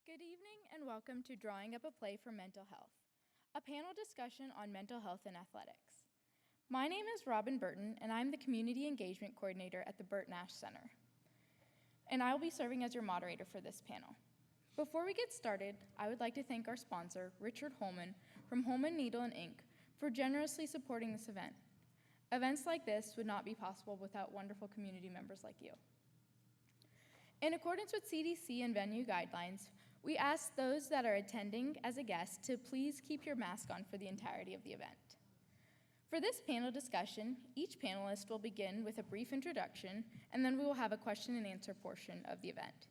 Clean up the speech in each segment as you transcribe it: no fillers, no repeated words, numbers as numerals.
Good evening and welcome to Drawing Up a Play for Mental Health, a panel discussion on mental health and athletics. My name is Robin Burton and I'm the Community Engagement Coordinator at the Bert Nash Center. And I will be serving as your moderator for this panel. Before we get started, I would like to thank our sponsor, Richard Holman from Holman Needle and Ink, for generously supporting this event. Events like this would not be possible without wonderful community members like you. In accordance with CDC and venue guidelines, we ask those that are attending as a guest to please keep your mask on for the entirety of the event. For this panel discussion, each panelist will begin with a brief introduction, and then we will have a question and answer portion of the event.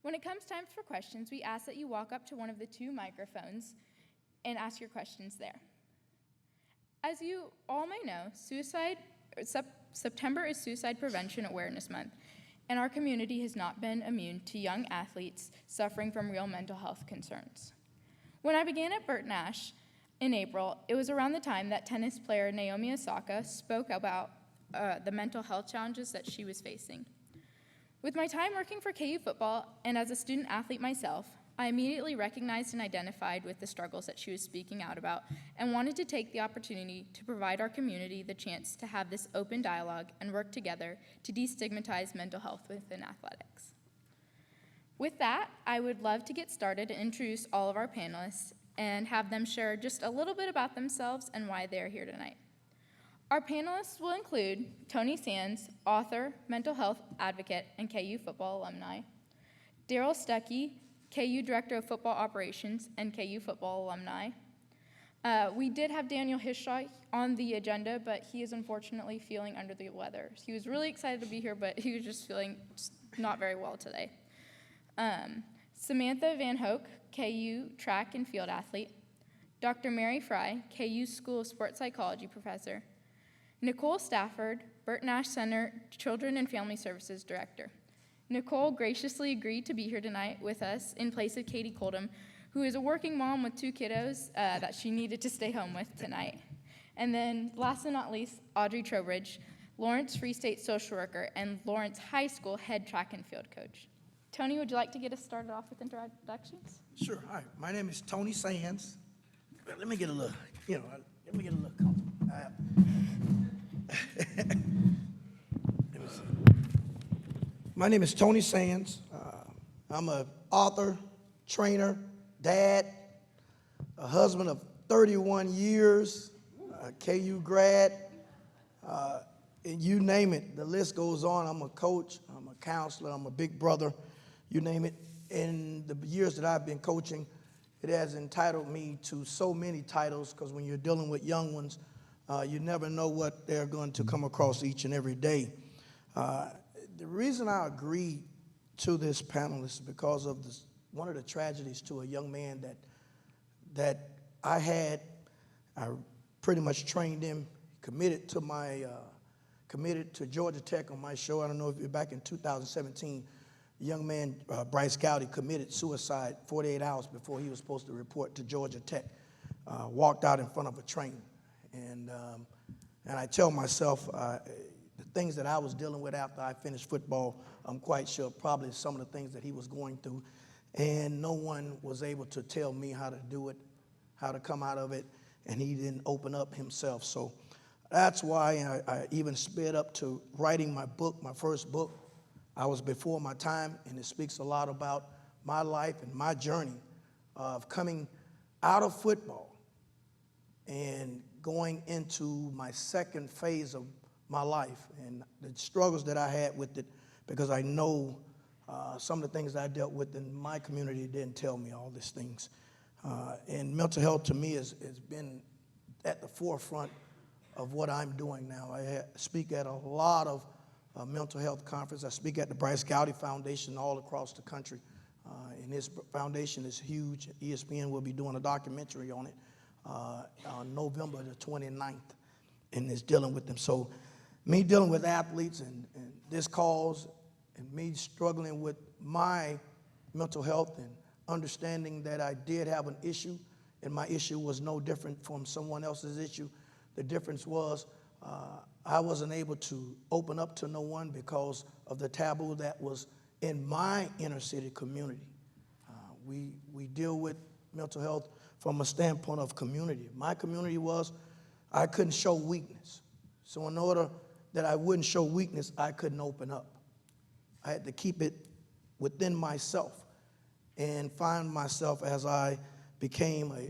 When it comes time for questions, we ask that you walk up to one of the two microphones and ask your questions there. As you all may know, September is Suicide Prevention Awareness Month, and our community has not been immune to young athletes suffering from real mental health concerns. When I began at Bert Nash in April, it was around the time that tennis player Naomi Osaka spoke about the mental health challenges that she was facing. With my time working for KU football and as a student athlete myself, I immediately recognized and identified with the struggles that she was speaking out about and wanted to take the opportunity to provide our community the chance to have this open dialogue and work together to destigmatize mental health within athletics. With that, I would love to get started and introduce all of our panelists and have them share just a little bit about themselves and why they're here tonight. Our panelists will include Tony Sands, author, mental health advocate, and KU football alumni, Daryl Stuckey, KU Director of Football Operations and KU football alumni. We did have Daniel Hishaw on the agenda, but he is unfortunately feeling under the weather. He was really excited to be here, but he was just feeling not very well today. Samantha Van Hooke, KU track and field athlete. Dr. Mary Fry, KU School of Sports Psychology professor. Nicole Stafford, Bert Nash Center Children and Family Services Director. Nicole graciously agreed to be here tonight with us in place of Katie Coldham, who is a working mom with two kiddos that she needed to stay home with tonight. And then last but not least, Audrey Trowbridge, Lawrence Free State social worker and Lawrence High School head track and field coach. Tony, would you like to get us started off with introductions? Sure. Hi, my name is Tony Sands. let me get a little, let me get a little comfortable. Let me see. My name is Tony Sands. I'm an author, trainer, dad, a husband of 31 years, a KU grad, and you name it, the list goes on. I'm a coach, I'm a counselor, I'm a big brother, you name it. In the years that I've been coaching, it has entitled me to so many titles, because when you're dealing with young ones, you never know what they're going to come across each and every day. The reason I agreed to this panel is because of this, one of the tragedies to a young man that I pretty much trained him, committed to Georgia Tech on my show. I don't know if you're back in 2017. The young man, Bryce, Cowdy, committed suicide 48 hours before he was supposed to report to Georgia Tech. Walked out in front of a train. And I tell myself, the things that I was dealing with after I finished football, I'm quite sure probably some of the things that he was going through. And no one was able to tell me how to do it, how to come out of it, and he didn't open up himself. So that's why I even sped up to writing my book, my first book. I was before my time, and it speaks a lot about my life and my journey of coming out of football and going into my second phase of my life and the struggles that I had with it, because I know some of the things that I dealt with in my community didn't tell me all these things. And mental health to me has been at the forefront of what I'm doing now. I speak at a lot of mental health conferences. I speak at the Bryce Cowdy Foundation all across the country. And this foundation is huge. ESPN will be doing a documentary on it on November the 29th, and it's dealing with them. So me dealing with athletes and this cause, and me struggling with my mental health and understanding that I did have an issue, and my issue was no different from someone else's issue. The difference was I wasn't able to open up to no one because of the taboo that was in my inner city community. We deal with mental health from a standpoint of community. My community was I couldn't show weakness. So in order that I wouldn't show weakness, I couldn't open up. I had to keep it within myself and find myself as I became a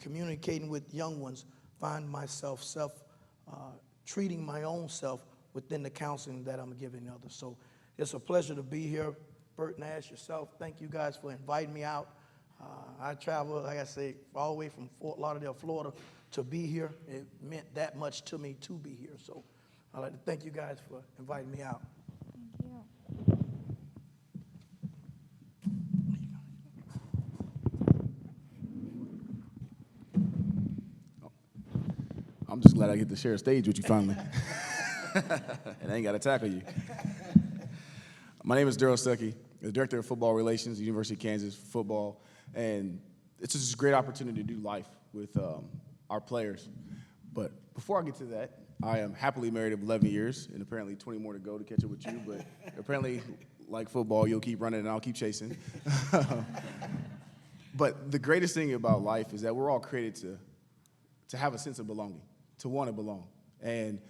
communicating with young ones, find myself treating my own self within the counseling that I'm giving others. So it's a pleasure to be here. Bert Nash, yourself, thank you guys for inviting me out. I traveled, like I say, all the way from Fort Lauderdale, Florida, to be here. It meant that much to me to be here. So I'd like to thank you guys for inviting me out. Thank you. I'm just glad I get to share a stage with you finally. And I ain't got to tackle you. My name is Daryl Stuckey, the Director of Football Relations at University of Kansas Football. And it's just a great opportunity to do life with our players. But before I get to that, I am happily married of 11 years, and apparently 20 more to go to catch up with you. But apparently, like football, you'll keep running and I'll keep chasing. But the greatest thing about life is that we're all created to have a sense of belonging, to want to belong. And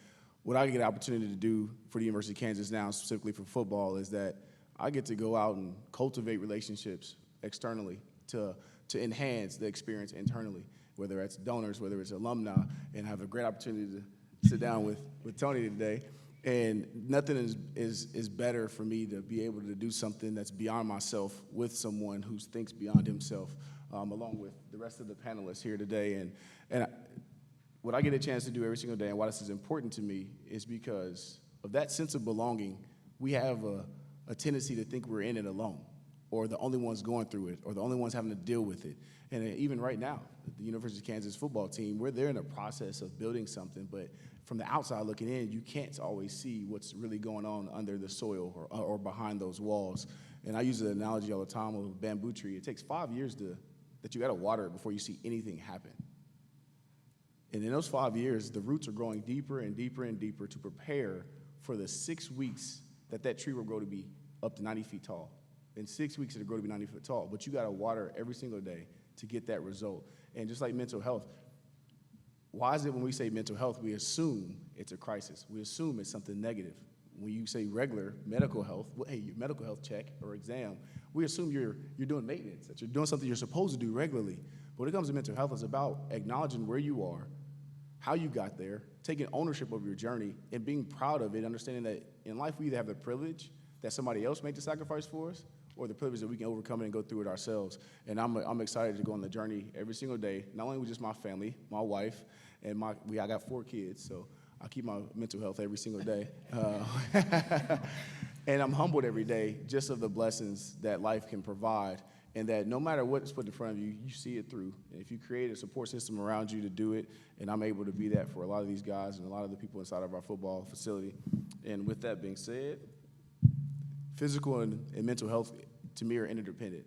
what I get an opportunity to do for the University of Kansas now, specifically for football, is that I get to go out and cultivate relationships externally to enhance the experience internally, whether it's donors, whether it's alumni, and have a great opportunity to sit down with Tony today. And nothing is better for me to be able to do something that's beyond myself with someone who thinks beyond himself, along with the rest of the panelists here today. And what I get a chance to do every single day, and why this is important to me, is because of that sense of belonging. We have a tendency to think we're in it alone, or the only ones going through it, or the only ones having to deal with it. And even right now, the University of Kansas football team, they're in a process of building something, but from the outside looking in, you can't always see what's really going on under the soil or behind those walls. And I use the analogy all the time of a bamboo tree. It takes 5 years that you got to water it before you see anything happen. And in those 5 years, the roots are growing deeper and deeper and deeper to prepare for the 6 weeks that tree will grow to be up to 90 feet tall. In 6 weeks, it'll grow to be 90 feet tall. But you got to water every single day to get that result. And just like mental health, why is it when we say mental health, we assume it's a crisis? We assume it's something negative. When you say regular medical health, well, hey, your medical health check or exam, we assume you're doing maintenance, that you're doing something you're supposed to do regularly. But when it comes to mental health, it's about acknowledging where you are, how you got there, taking ownership of your journey, and being proud of it, understanding that in life we either have the privilege that somebody else made the sacrifice for us, or the privilege that we can overcome it and go through it ourselves. And I'm excited to go on the journey every single day, not only with just my family, my wife, and I got 4 kids, so I keep my mental health every single day. And I'm humbled every day just of the blessings that life can provide, and that no matter what is put in front of you, you see it through. And if you create a support system around you to do it, and I'm able to be that for a lot of these guys and a lot of the people inside of our football facility. And with that being said, physical and mental health, to me, are interdependent.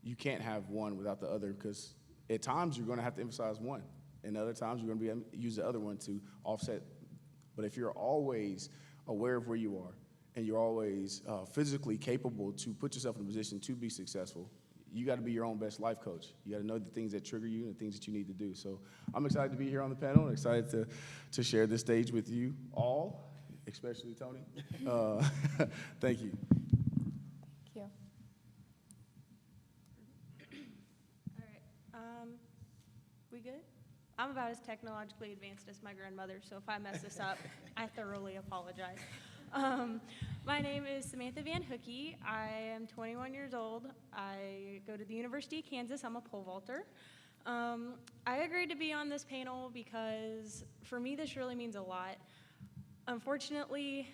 You can't have one without the other, because at times you're going to have to emphasize one, and other times you're going to be use the other one to offset. But if you're always aware of where you are, and you're always physically capable to put yourself in a position to be successful, you got to be your own best life coach. You got to know the things that trigger you and the things that you need to do. So I'm excited to be here on the panel and excited to share this stage with you all, especially Tony. Thank you. Thank you. All right. We good? I'm about as technologically advanced as my grandmother, so if I mess this up, I thoroughly apologize. My name is Samantha Van Hooke. I am 21 years old. I go to the University of Kansas. I'm a pole vaulter. I agreed to be on this panel because for me this really means a lot. Unfortunately,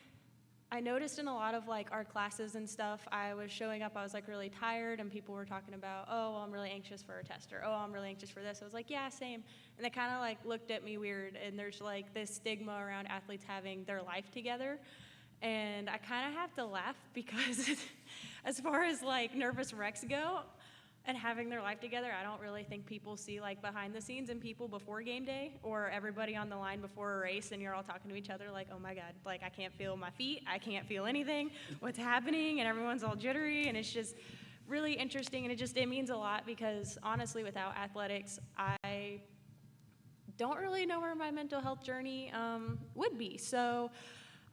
I noticed in a lot of like our classes and stuff, I was showing up, I was like really tired, and people were talking about, oh, well, I'm really anxious for a test, or oh, I'm really anxious for this. I was like, yeah, same. And they kind of like looked at me weird, and there's like this stigma around athletes having their life together. And I kind of have to laugh because as far as like nervous wrecks go and having their life together, I don't really think people see like behind the scenes and people before game day, or everybody on the line before a race, and you're all talking to each other like, oh my God, like I can't feel my feet, I can't feel anything, what's happening, and everyone's all jittery, and it's just really interesting, and it means a lot because honestly without athletics, I don't really know where my mental health journey would be. So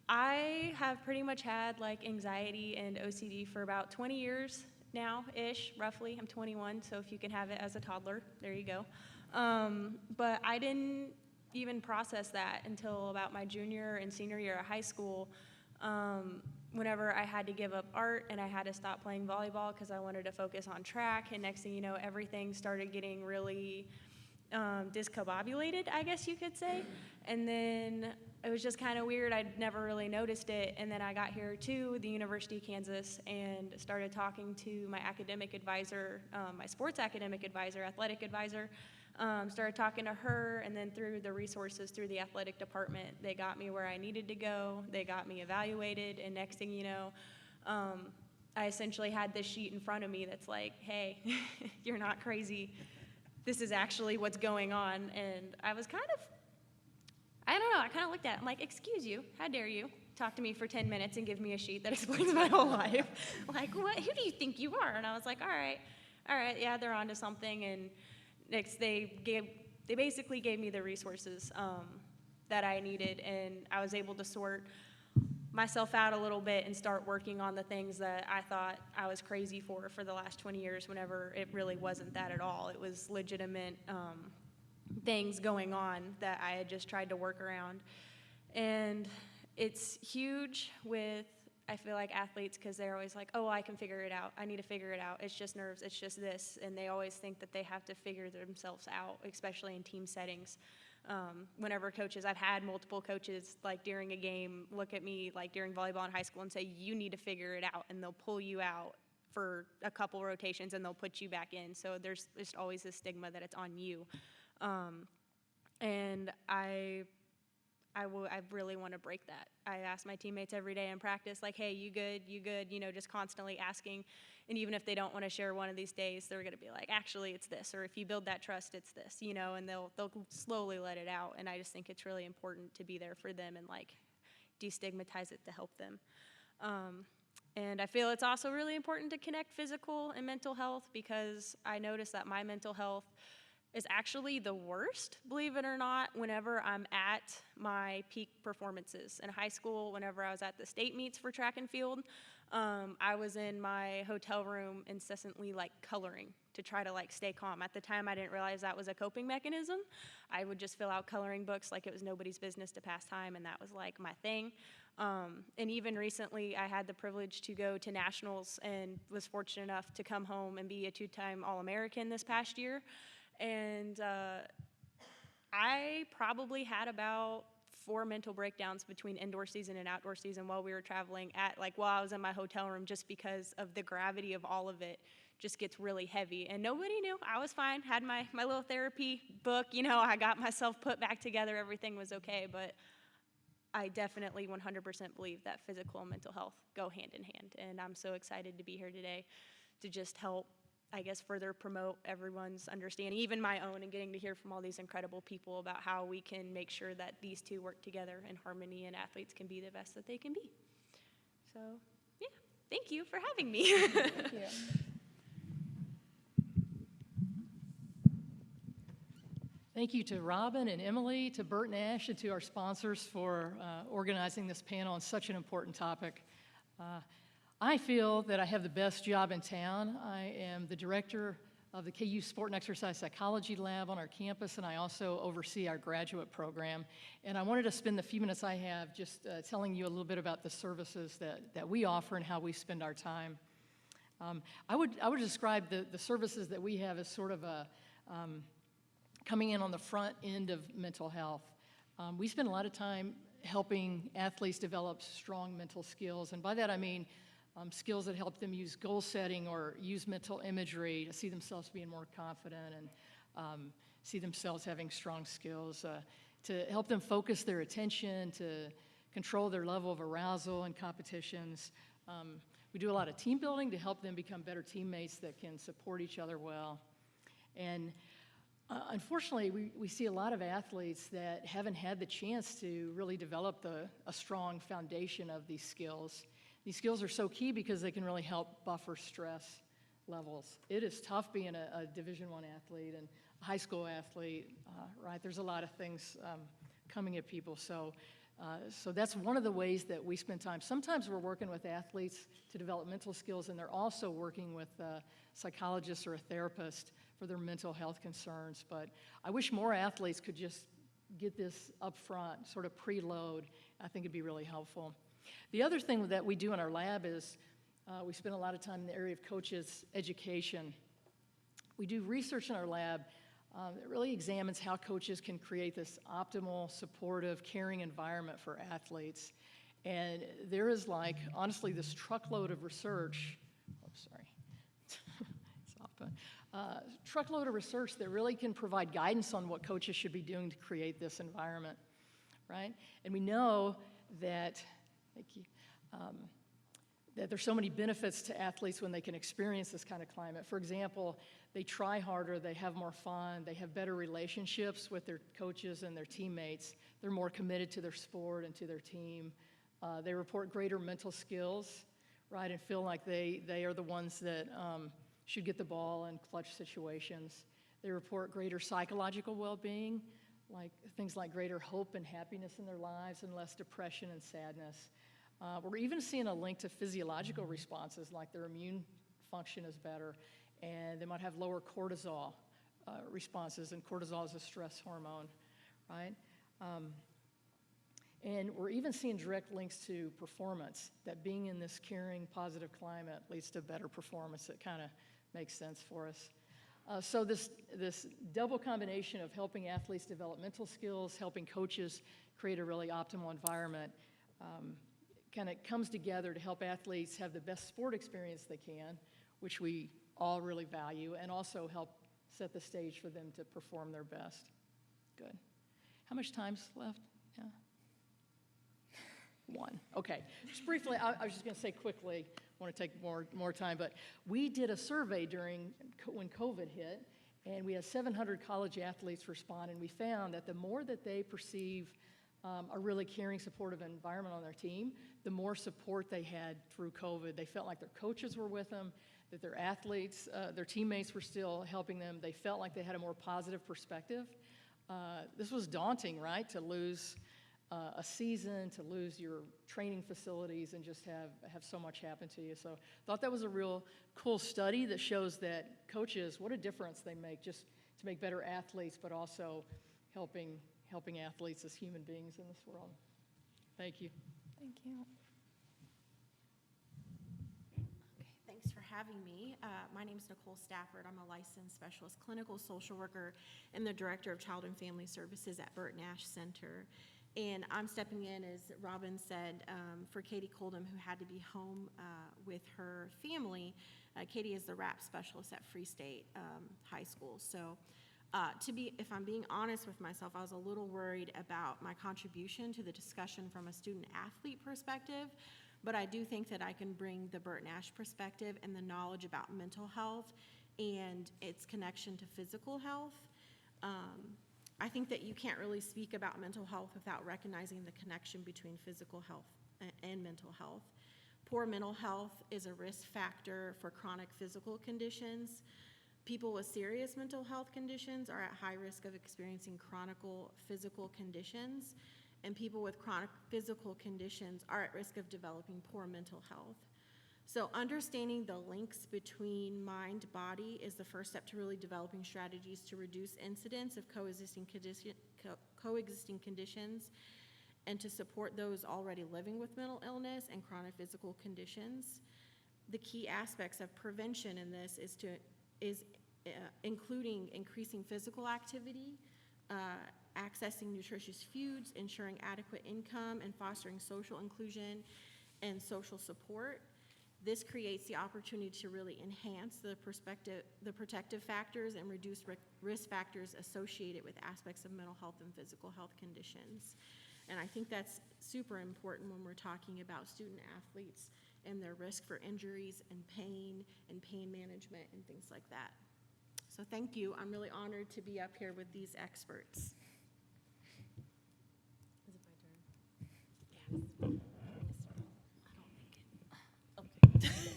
I have pretty much had like anxiety and OCD for about 20 years now-ish, roughly. I'm 21, so if you can have it as a toddler, there you go. But I didn't even process that until about my junior and senior year of high school, whenever I had to give up art and I had to stop playing volleyball because I wanted to focus on track, and next thing you know, everything started getting really discombobulated, I guess you could say. And then it was just kind of weird. I'd never really noticed it. And then I got here to the University of Kansas and started talking to my academic advisor, my sports academic advisor, athletic advisor. Started talking to her, and then through the resources through the athletic department, they got me where I needed to go. They got me evaluated, and next thing you know, I essentially had this sheet in front of me that's like, hey, you're not crazy. This is actually what's going on. And I was kind of, I don't know, I kind of looked at it. I'm like, excuse you, how dare you talk to me for 10 minutes and give me a sheet that explains my whole life? Like, what? Who do you think you are? And I was like, all right, yeah, they're onto something. And next, they basically gave me the resources that I needed, and I was able to sort myself out a little bit and start working on the things that I thought I was crazy for the last 20 years, whenever it really wasn't that at all. It was legitimate things going on that I had just tried to work around. And it's huge with, I feel like, athletes, because they're always like, oh, I can figure it out. I need to figure it out. It's just nerves. It's just this. And they always think that they have to figure themselves out, especially in team settings. Whenever coaches, I've had multiple coaches, like during a game, look at me like during volleyball in high school and say, you need to figure it out. And they'll pull you out for a couple rotations and they'll put you back in. So there's just always this stigma that it's on you. And I really want to break that. I ask my teammates every day in practice, like, hey, you good, you know, just constantly asking. And even if they don't want to share one of these days, they're going to be like, actually, it's this. Or if you build that trust, it's this, you know, and they'll slowly let it out. And I just think it's really important to be there for them and, like, destigmatize it to help them. And I feel it's also really important to connect physical and mental health, because I noticed that my mental health is actually the worst, believe it or not, whenever I'm at my peak performances. In high school, whenever I was at the state meets for track and field, I was in my hotel room incessantly like coloring to try to like stay calm. At the time, I didn't realize that was a coping mechanism. I would just fill out coloring books like it was nobody's business to pass time, and that was like my thing. And even recently, I had the privilege to go to nationals and was fortunate enough to come home and be a 2-time All-American this past year. And I probably had about 4 mental breakdowns between indoor season and outdoor season while we were traveling while I was in my hotel room, just because of the gravity of all of it just gets really heavy. And nobody knew. I was fine, had my little therapy book, I got myself put back together, everything was okay. But I definitely 100% believe that physical and mental health go hand in hand. And I'm so excited to be here today to just help, I guess, further promote everyone's understanding, even my own, and getting to hear from all these incredible people about how we can make sure that these two work together in harmony and athletes can be the best that they can be. So, yeah, thank you for having me. Thank you. Thank you to Robin and Emily, to Bert Nash, and to our sponsors for organizing this panel on such an important topic. I feel that I have the best job in town. I am the director of the KU Sport and Exercise Psychology Lab on our campus, and I also oversee our graduate program. And I wanted to spend the few minutes I have just telling you a little bit about the services that we offer and how we spend our time. I would describe the services that we have as sort of a coming in on the front end of mental health. We spend a lot of time helping athletes develop strong mental skills, and by that I mean skills that help them use goal setting or use mental imagery to see themselves being more confident and see themselves having strong skills, to help them focus their attention, to control their level of arousal in competitions. We do a lot of team building to help them become better teammates that can support each other well. And unfortunately, we see a lot of athletes that haven't had the chance to really develop a strong foundation of these skills. These skills are so key because they can really help buffer stress levels. It is tough being a Division I athlete and a high school athlete, right? There's a lot of things coming at people. So that's one of the ways that we spend time. Sometimes we're working with athletes to develop mental skills, and they're also working with a psychologist or a therapist for their mental health concerns. But I wish more athletes could just get this up front, sort of preload. I think it'd be really helpful. The other thing that we do in our lab is we spend a lot of time in the area of coaches' education. We do research in our lab that really examines how coaches can create this optimal, supportive, caring environment for athletes. And there is honestly, this truckload of research, truckload of research that really can provide guidance on what coaches should be doing to create this environment, right? And we know that, thank you, that there's so many benefits to athletes when they can experience this kind of climate. For example, they try harder, they have more fun, they have better relationships with their coaches and their teammates. They're more committed to their sport and to their team. They report greater mental skills, right, and feel like they are the ones that should get the ball in clutch situations. They report greater psychological well-being, things like greater hope and happiness in their lives and less depression and sadness. We're even seeing a link to physiological responses, like their immune function is better, and they might have lower cortisol responses, and cortisol is a stress hormone, right? And we're even seeing direct links to performance, that being in this caring, positive climate leads to better performance. It kind of makes sense for us. So this double combination of helping athletes develop mental skills, helping coaches create a really optimal environment, kind of comes together to help athletes have the best sport experience they can, which we all really value, and also help set the stage for them to perform their best. Good. How much time's left? Yeah. 1. Okay. Just briefly, I was just going to say quickly, I want to take more time, but we did a survey when COVID hit, and we had 700 college athletes respond, and we found that the more that they perceive a really caring, supportive environment on their team, the more support they had through COVID. They felt like their coaches were with them. that their athletes, their teammates were still helping them. They felt like they had a more positive perspective. This was daunting, right? To lose a season, to lose your training facilities, and just have so much happen to you. So I thought that was a real cool study that shows that coaches, what a difference they make just to make better athletes, but also helping athletes as human beings in this world. Thank you. Thank you. Okay, thanks for having me. My name is Nicole Stafford. I'm a licensed specialist clinical social worker and the director of Child and Family Services at Bert Nash Center. And I'm stepping in, as Robin said, for Katie Coldham, who had to be home with her family. Katie is the RAP specialist at Free State High School. So if I'm being honest with myself, I was a little worried about my contribution to the discussion from a student-athlete perspective, but I do think that I can bring the Bert Nash perspective and the knowledge about mental health and its connection to physical health. I think that you can't really speak about mental health without recognizing the connection between physical health and mental health. Poor mental health is a risk factor for chronic physical conditions. People with serious mental health conditions are at high risk of experiencing chronic physical conditions, and people with chronic physical conditions are at risk of developing poor mental health. So understanding the links between mind, body is the first step to really developing strategies to reduce incidence of coexisting conditions and to support those already living with mental illness and chronic physical conditions. The key aspects of prevention in this is including increasing physical activity, accessing nutritious foods, ensuring adequate income, and fostering social inclusion and social support. This creates the opportunity to really enhance the protective factors and reduce risk factors associated with aspects of mental health and physical health conditions. And I think that's super important when we're talking about student athletes and their risk for injuries and pain management and things like that. So thank you. I'm really honored to be up here with these experts. Is it my turn? Yes.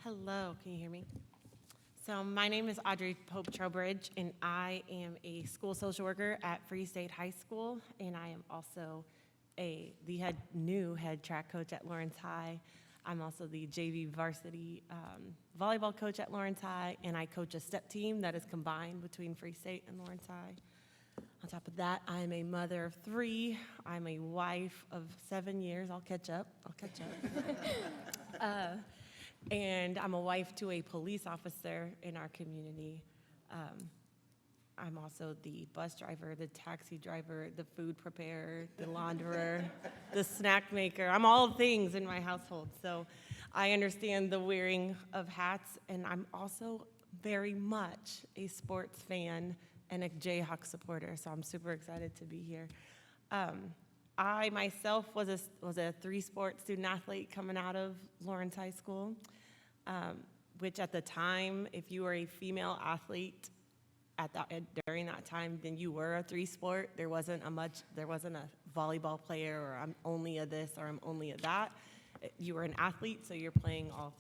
Hello, can you hear me? So my name is Audrey Trowbridge, and I am a school social worker at Free State High School, and I am also the new head track coach at Lawrence High. I'm also the JV varsity volleyball coach at Lawrence High, and I coach a step team that is combined between Free State and Lawrence High. On top of that, I'm a mother of 3. I'm a wife of 7 years. I'll catch up. And I'm a wife to a police officer in our community. I'm also the bus driver, the taxi driver, the food preparer, the launderer, the snack maker. I'm all things in my household. So I understand the wearing of hats, and I'm also very much a sports fan and a Jayhawk supporter, so I'm super excited to be here. I myself was a 3-sport student athlete coming out of Lawrence High School, which at the time, if you were a female athlete during that time, then you were a 3-sport. There wasn't a volleyball player, or I'm only a this or I'm only a that. You were an athlete, so you're playing all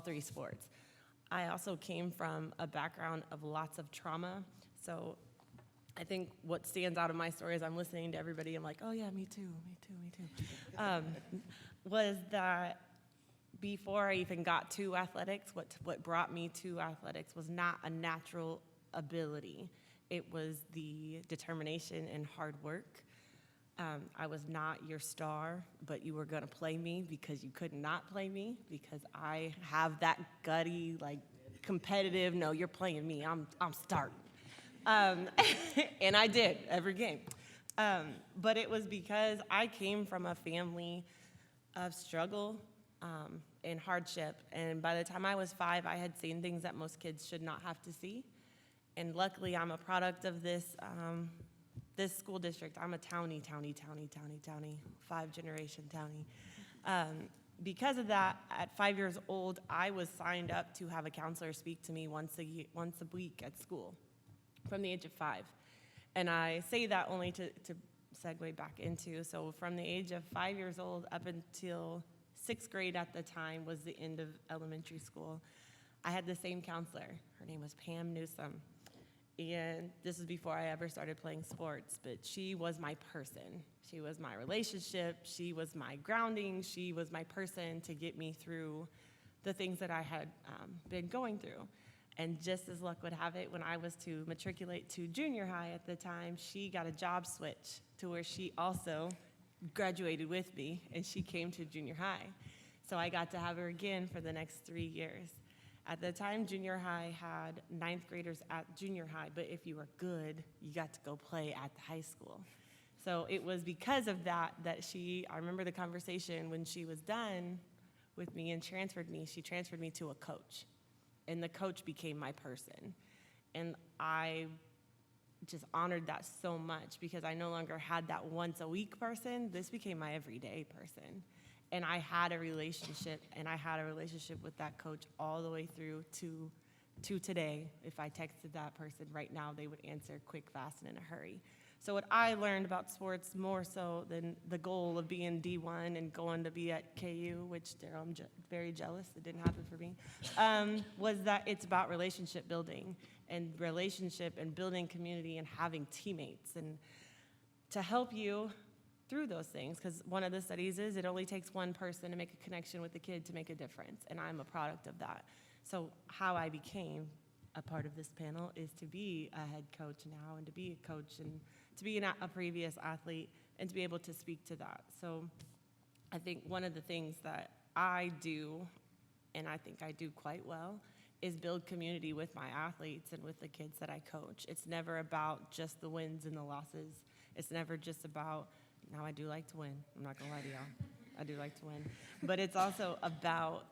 three sports. I also came from a background of lots of trauma, so I think what stands out of my story as I'm listening to everybody, I'm like, oh yeah, me too, was that before I even got to athletics, what brought me to athletics was not a natural ability. It was the determination and hard work. I was not your star, but you were gonna play me because you could not play me, because I have that gutty, like, competitive, no, you're playing me, I'm starting. And I did every game. But it was because I came from a family of struggle and hardship. And by the time I was 5, I had seen things that most kids should not have to see. And luckily, I'm a product of this school district. I'm a townie, 5-generation townie. Because of that, at 5 years old, I was signed up to have a counselor speak to me once a week at school from the age of 5. And I say that only to segue back into, so from the age of 5 years old up until 6th grade at the time was the end of elementary school. I had the same counselor. Her name was Pam Newsome. And this is before I ever started playing sports, but she was my person. She was my relationship. She was my grounding. She was my person to get me through the things that I had been going through. And just as luck would have it, when I was to matriculate to junior high at the time, she got a job switch to where she also graduated with me, and she came to junior high. So I got to have her again for the next 3 years. At the time, junior high had 9th graders at junior high, but if you were good, you got to go play at the high school. So it was because of that I remember the conversation when she was done with me and she transferred me to a coach. And the coach became my person. And I just honored that so much because I no longer had that once a week person. This became my everyday person. And I had a relationship, with that coach all the way through to today. If I texted that person right now, they would answer quick, fast, and in a hurry. So what I learned about sports more so than the goal of being D1 and going to be at KU, which Darrell, I'm very jealous, it didn't happen for me, was that it's about relationship building and building community and having teammates and to help you through those things, because one of the studies is it only takes one person to make a connection with the kid to make a difference, and I'm a product of that. So how I became a part of this panel is to be a head coach now and to be a coach and to be a previous athlete and to be able to speak to that. So I think one of the things that I do, and I think I do quite well, is build community with my athletes and with the kids that I coach. It's never about just the wins and the losses. It's never just about, now I do like to win. I'm not gonna lie to y'all. I do like to win. But it's also about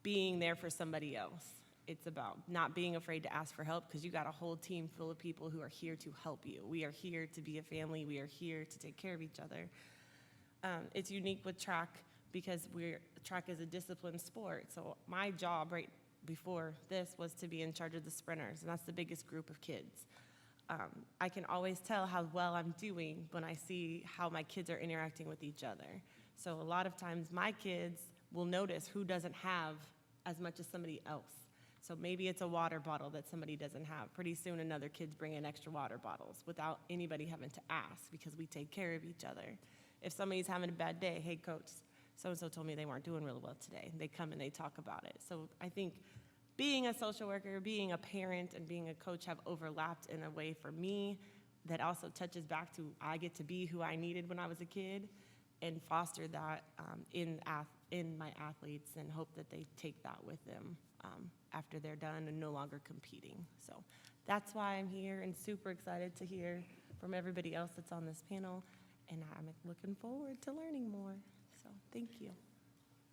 being there for somebody else. It's about not being afraid to ask for help because you got a whole team full of people who are here to help you. We are here to be a family. We are here to take care of each other. It's unique with track because track is a disciplined sport. So my job right before this was to be in charge of the sprinters, and that's the biggest group of kids. I can always tell how well I'm doing when I see how my kids are interacting with each other. So a lot of times my kids will notice who doesn't have as much as somebody else. So maybe it's a water bottle that somebody doesn't have. Pretty soon another kid's bringing extra water bottles without anybody having to ask because we take care of each other. If somebody's having a bad day, hey coach, so-and-so told me they weren't doing real well today. They come and they talk about it. So I think being a social worker, being a parent, and being a coach have overlapped in a way for me that also touches back to I get to be who I needed when I was a kid and foster that in my athletes and hope that they take that with them after they're done and no longer competing. So that's why I'm here and super excited to hear from everybody else that's on this panel, and I'm looking forward to learning more. So thank you.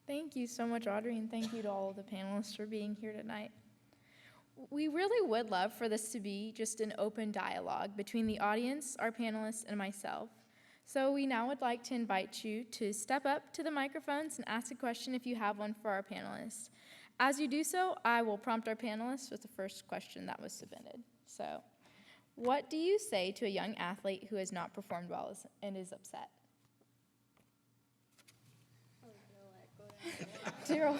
Thank you so much, Audrey, and thank you to all of the panelists for being here tonight. We really would love for this to be just an open dialogue between the audience, our panelists, and myself. So we now would like to invite you to step up to the microphones and ask a question if you have one for our panelists. As you do so, I will prompt our panelists with the first question that was submitted. So, what do you say to a young athlete who has not performed well and is upset? Daryl.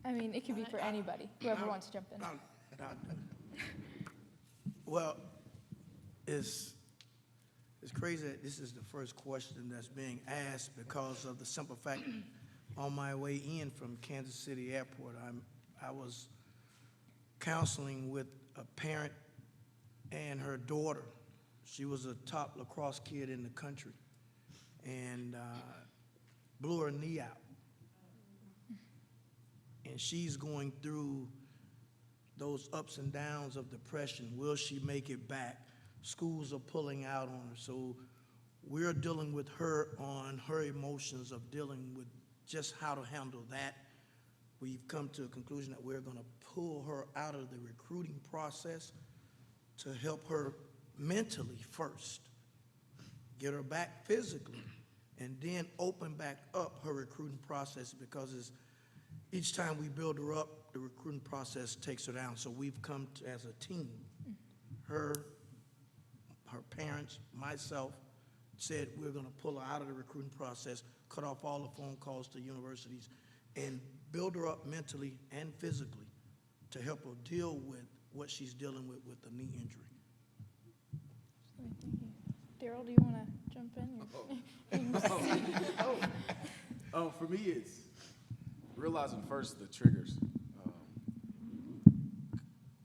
I mean, it could be for anybody, whoever wants to jump in. Well, it's crazy that this is the first question that's being asked because of the simple fact on my way in from Kansas City Airport, I was counseling with a parent and her daughter. She was a top lacrosse kid in the country and blew her knee out. And she's going through those ups and downs of depression. Will she make it back? Schools are pulling out on her. So we're dealing with her on her emotions of dealing with just how to handle that. We've come to a conclusion that we're going to pull her out of the recruiting process to help her mentally first, get her back physically, and then open back up her recruiting process because each time we build her up, the recruiting process takes her down. So we've come to, as a team, her parents, myself, said we're going to pull her out of the recruiting process, cut off all the phone calls to universities, and build her up mentally and physically to help her deal with what she's dealing with the knee injury. Thank you. Darrell, do you want to jump in? For me, it's realizing first the triggers.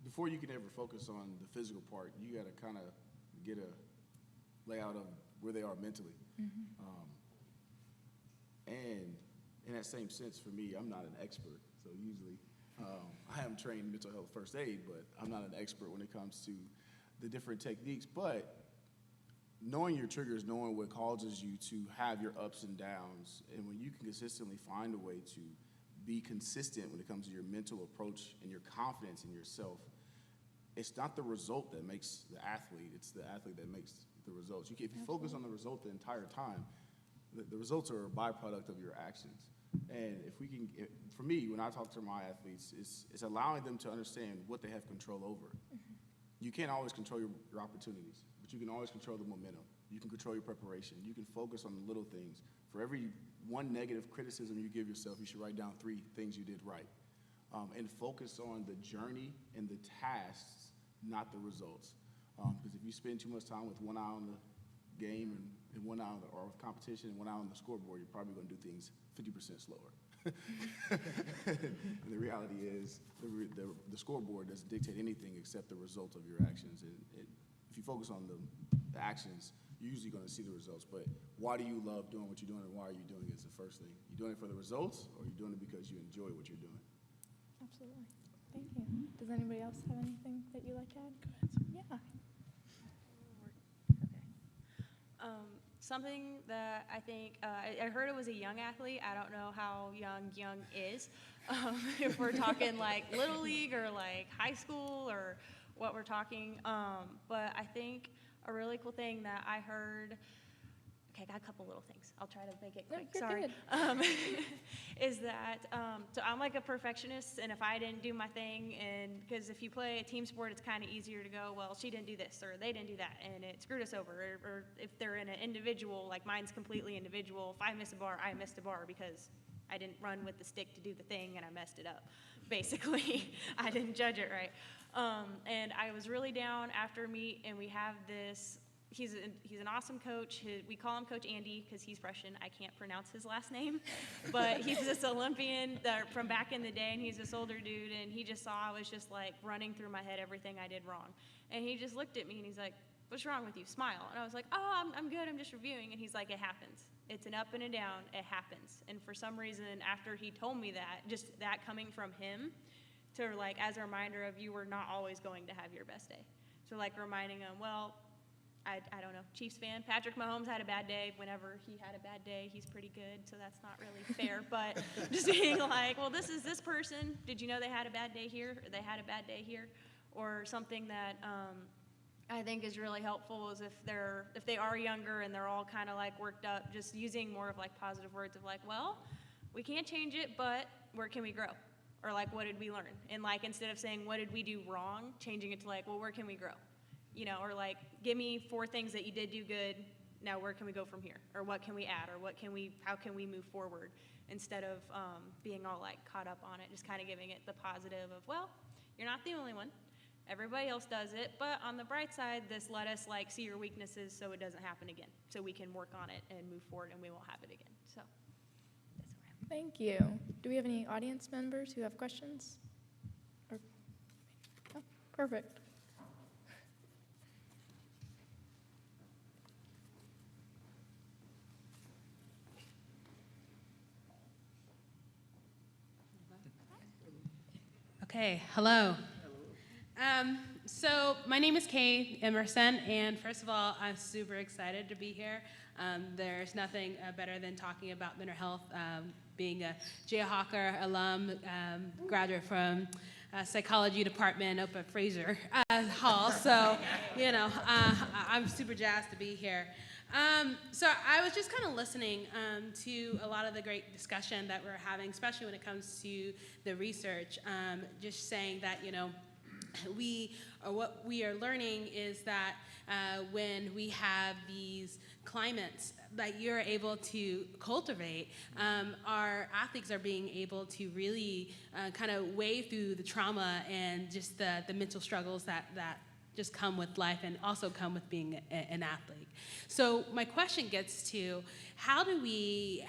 Before you can ever focus on the physical part, you got to kind of get a layout of where they are mentally. And in that same sense, for me, I'm not an expert. So usually, I am trained in mental health first aid, but I'm not an expert when it comes to the different techniques. But knowing your triggers, knowing what causes you to have your ups and downs, and when you can consistently find a way to be consistent when it comes to your mental approach and your confidence in yourself, it's not the result that makes the athlete, it's the athlete that makes the results. If you focus on the result the entire time, the results are a byproduct of your actions. And for me, when I talk to my athletes, it's allowing them to understand what they have control over. You can't always control your opportunities, but you can always control the momentum. You can control your preparation. You can focus on the little things. For every one negative criticism you give yourself, you should write down 3 things you did right. And focus on the journey and the tasks, not the results. Because if you spend too much time with one eye on the game and one eye on or competition and one eye on the scoreboard, you're probably going to do things 50% slower. And the reality is the scoreboard doesn't dictate anything except the result of your actions. And if you focus on the actions, you're usually going to see the results. But why do you love doing what you're doing, and why are you doing it is the first thing. You doing it for the results, or are you doing it because you enjoy what you're doing? Absolutely. Thank you. Does anybody else have anything that you'd like to add? Go ahead. Yeah. Something that I think, I heard it was a young athlete. I don't know how young is. If we're talking like Little League or like high school or what we're talking. But I think a really cool thing that I heard, okay, I got a couple little things. I'll try to make it quick, you're sorry. good. Is that, so I'm like a perfectionist, and if I didn't do my thing, and because if you play a team sport, it's kind of easier to go, well, she didn't do this, or they didn't do that, and it screwed us over. Or if they're in an individual, like mine's completely individual, if I miss a bar, I missed a bar because I didn't run with the stick to do the thing, and I messed it up. Basically, I didn't judge it right. And I was really down after a meet, and we have this, he's an awesome coach. We call him Coach Andy because he's Russian. I can't pronounce his last name. But he's this Olympian from back in the day, and he's this older dude, and he just saw I was just like running through my head everything I did wrong. And he just looked at me, and he's like, "What's wrong with you? Smile." And I was like, "Oh, I'm good. I'm just reviewing." And he's like, "It happens. It's an up and a down. It happens." And for some reason, after he told me that, just that coming from him, to like as a reminder of you were not always going to have your best day. So like reminding him, well, I don't know, Chiefs fan, Patrick Mahomes had a bad day. Whenever he had a bad day, he's pretty good, so that's not really fair. But just being like, well, this is this person. Did you know they had a bad day here, or they had a bad day here? Or something that I think is really helpful is if they are younger and they're all kind of like worked up, just using more of like positive words of like, well, we can't change it, but where can we grow? Or like, what did we learn? And like, instead of saying, what did we do wrong, changing it to like, well, where can we grow? You know, or like, give me 4 things that you did do good. Now, where can we go from here? Or what can we add? Or how can we move forward? Instead of being all like caught up on it, just kind of giving it the positive of, well, you're not the only one. Everybody else does it. But on the bright side, this let us like see your weaknesses so it doesn't happen again. So we can work on it and move forward and we won't have it again. So that's where I'm at. Thank you. Do we have any audience members who have questions? Oh, perfect. Okay, hello. So my name is Kay Emerson, and first of all, I'm super excited to be here. There's nothing better than talking about mental health. Being a J. Hoecke alum, graduate from psychology department up at Fraser Hall, so you know, I'm super jazzed to be here. So I was just kind of listening to a lot of the great discussion that we're having, especially when it comes to the research. Just saying that, you know, what we are learning is that when we have these climates that you're able to cultivate, our athletes are being able to really kind of wade through the trauma and just the mental struggles that just come with life and also come with being an athlete. So my question gets to how do we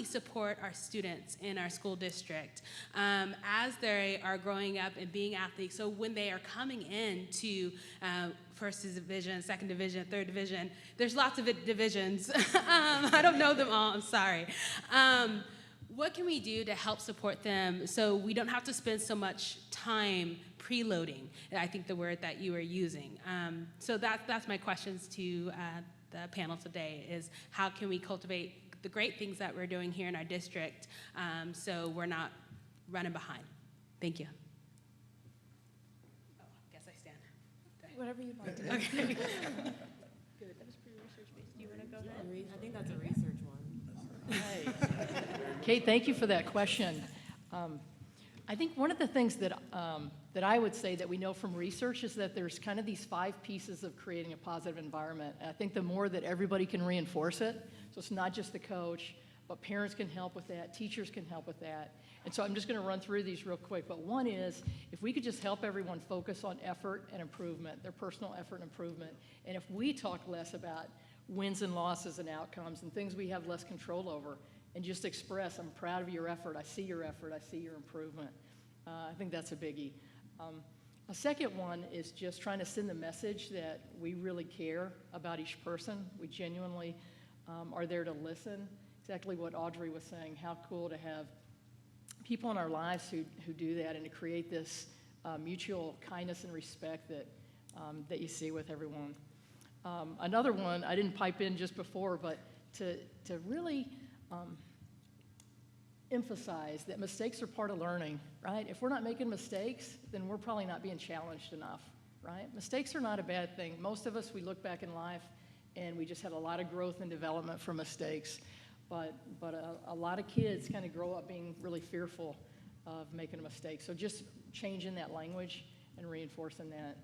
support our students in our school district as they are growing up and being athletes? So when they are coming into first division, second division, third division, there's lots of divisions. I don't know them all, I'm sorry. What can we do to help support them so we don't have to spend so much time preloading? I think the word that you were using. So that's my questions to the panel today is how can we cultivate the great things that we're doing here in our district so we're not running behind? Thank you. Oh, I guess I stand. Whatever you'd like to do. Okay. Good, that was pretty research-based. Do you want to go ahead? I think that's a research one. Kate, thank you for that question. I think one of the things that I would say that we know from research is that there's kind of these 5 pieces of creating a positive environment. And I think the more that everybody can reinforce it, so it's not just the coach, but parents can help with that, teachers can help with that. And so I'm just going to run through these real quick. But one is, if we could just help everyone focus on effort and improvement, their personal effort and improvement, and if we talk less about wins and losses and outcomes and things we have less control over, and just express, I'm proud of your effort, I see your effort, I see your improvement. I think that's a biggie. A second one is just trying to send the message that we really care about each person. We genuinely are there to listen. Exactly what Audrey was saying, how cool to have people in our lives who do that and to create this mutual kindness and respect that you see with everyone. Another one, I didn't pipe in just before, but to really emphasize that mistakes are part of learning, right? If we're not making mistakes, then we're probably not being challenged enough, right? Mistakes are not a bad thing. Most of us, we look back in life and we just had a lot of growth and development from mistakes. But a lot of kids kind of grow up being really fearful of making a mistake. So just changing that language and reinforcing that.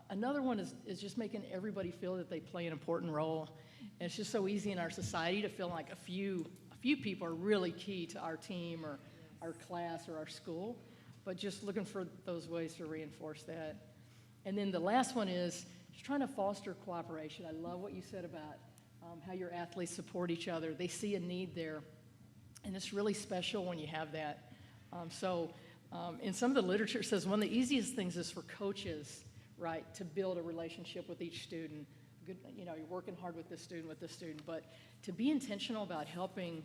Another one is just making everybody feel that they play an important role. And it's just so easy in our society to feel like a few people are really key to our team or our class or our school, but just looking for those ways to reinforce that. And then the last one is just trying to foster cooperation. I love what you said about how your athletes support each other. They see a need there, and it's really special when you have that. In some of the literature, it says one of the easiest things is for coaches, right, to build a relationship with each student. Good, you're working hard with this student, but to be intentional about helping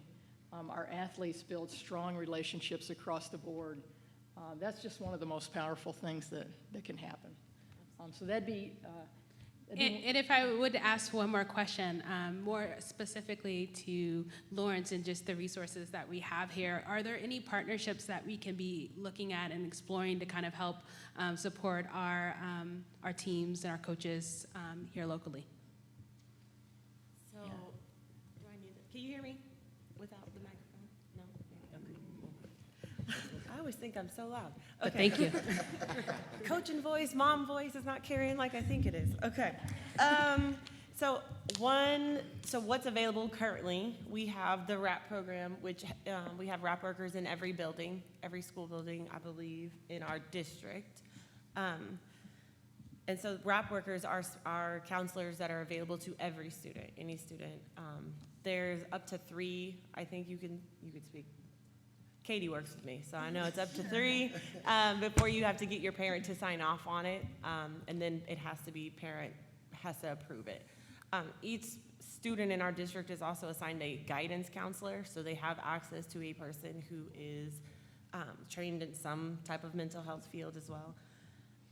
our athletes build strong relationships across the board, that's just one of the most powerful things that can happen. So that'd be... And if I would ask one more question, more specifically to Lawrence and just the resources that we have here, are there any partnerships that we can be looking at and exploring to kind of help support our teams and our coaches here locally? So, do I need it? Can you hear me without the microphone? No? Okay. I always think I'm so loud. But thank you. Coaching voice, mom voice is not carrying like I think it is. Okay. So what's available currently, we have the RAP program, which we have RAP workers in every building, every school building, I believe, in our district. And so RAP workers are counselors that are available to every student, any student. There's up to 3, I think you could speak. Katie works with me, so I know it's up to 3 before you have to get your parent to sign off on it, and then it has to be parent has to approve it. Each student in our district is also assigned a guidance counselor, so they have access to a person who is trained in some type of mental health field as well.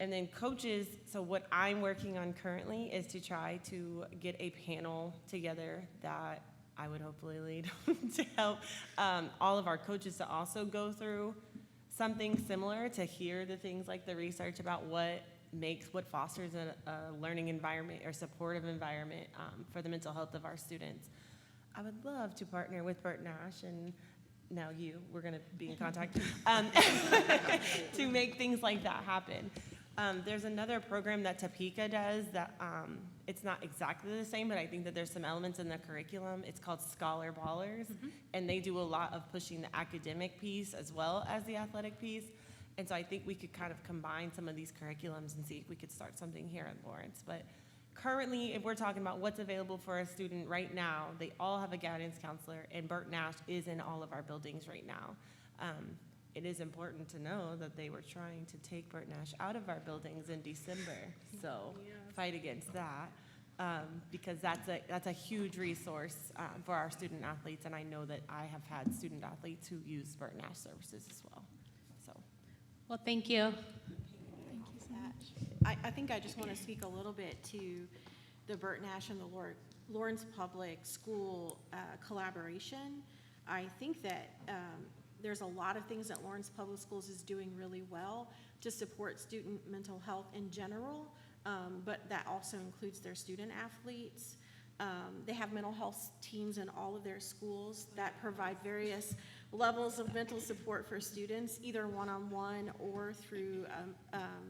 And then coaches, so what I'm working on currently is to try to get a panel together that I would hopefully lead to help all of our coaches to also go through something similar, to hear the things like the research about what fosters a learning environment or supportive environment for the mental health of our students. I would love to partner with Bert Nash, and now we're gonna be in contact, to make things like that happen. There's another program that Topeka does that it's not exactly the same, but I think that there's some elements in the curriculum. It's called Scholar Ballers, and they do a lot of pushing the academic piece as well as the athletic piece. And so I think we could kind of combine some of these curriculums and see if we could start something here in Lawrence. But currently, if we're talking about what's available for a student right now, they all have a guidance counselor, and Bert Nash is in all of our buildings right now. It is important to know that they were trying to take Bert Nash out of our buildings in December, so fight against that, because that's a huge resource for our student athletes, and I know that I have had student athletes who use Bert Nash services as well. So, Well, thank you. I think I just want to speak a little bit to the Bert Nash and the Lawrence Public School collaboration. I think that there's a lot of things that Lawrence Public Schools is doing really well to support student mental health in general, but that also includes their student athletes. They have mental health teams in all of their schools that provide various levels of mental support for students, either one-on-one or through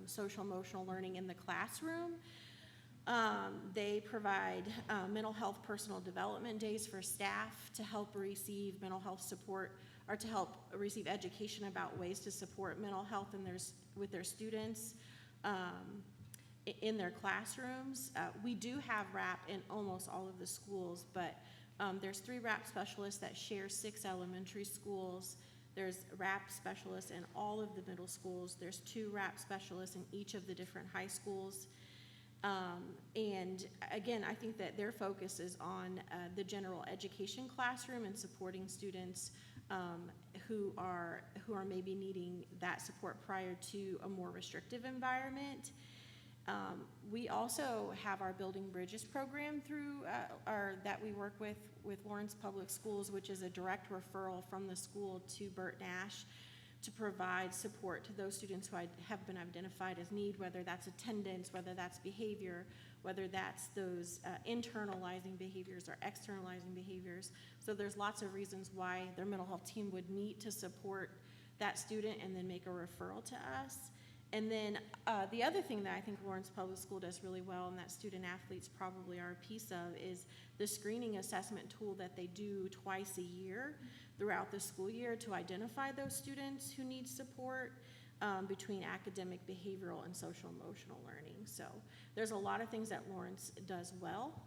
social emotional learning in the classroom. They provide mental health personal development days for staff to help receive mental health support or to help receive education about ways to support mental health with their students in their classrooms. We do have RAP in almost all of the schools, but there's 3 RAP specialists that share 6 elementary schools. There's RAP specialists in all of the middle schools. There's 2 RAP specialists in each of the different high schools. And again, I think that their focus is on the general education classroom and supporting students who are maybe needing that support prior to a more restrictive environment. We also have our Building Bridges program through that we work with Lawrence Public Schools, which is a direct referral from the school to Bert Nash to provide support to those students who have been identified as need, whether that's attendance, whether that's behavior, whether that's those internalizing behaviors or externalizing behaviors. So there's lots of reasons why their mental health team would meet to support that student and then make a referral to us. And then the other thing that I think Lawrence Public School does really well, and that student athletes probably are a piece of, is the screening assessment tool that they do twice a year throughout the school year to identify those students who need support between academic, behavioral, and social emotional learning. So there's a lot of things that Lawrence does well,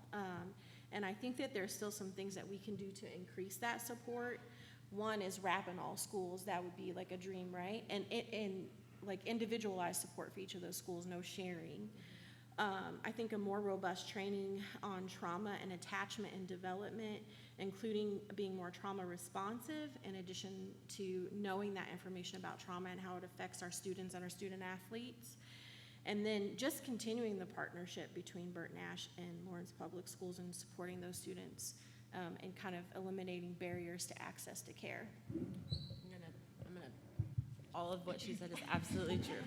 and I think that there's still some things that we can do to increase that support. One is RAP in all schools. That would be like a dream, right? And like individualized support for each of those schools, no sharing. I think a more robust training on trauma and attachment and development, including being more trauma responsive, in addition to knowing that information about trauma and how it affects our students and our student athletes. And then just continuing the partnership between Bert Nash and Lawrence Public Schools and supporting those students and kind of eliminating barriers to access to care. All of what she said is absolutely true.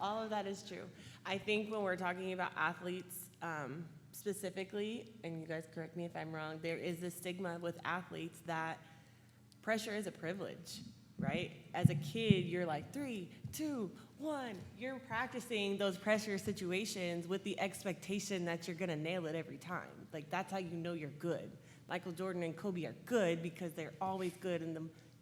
All of that is true. I think when we're talking about athletes specifically, and you guys correct me if I'm wrong, there is this stigma with athletes that pressure is a privilege, right? As a kid, you're like 3, 2, 1. You're practicing those pressure situations with the expectation that you're gonna nail it every time. Like that's how you know you're good. Michael Jordan and Kobe are good because they're always good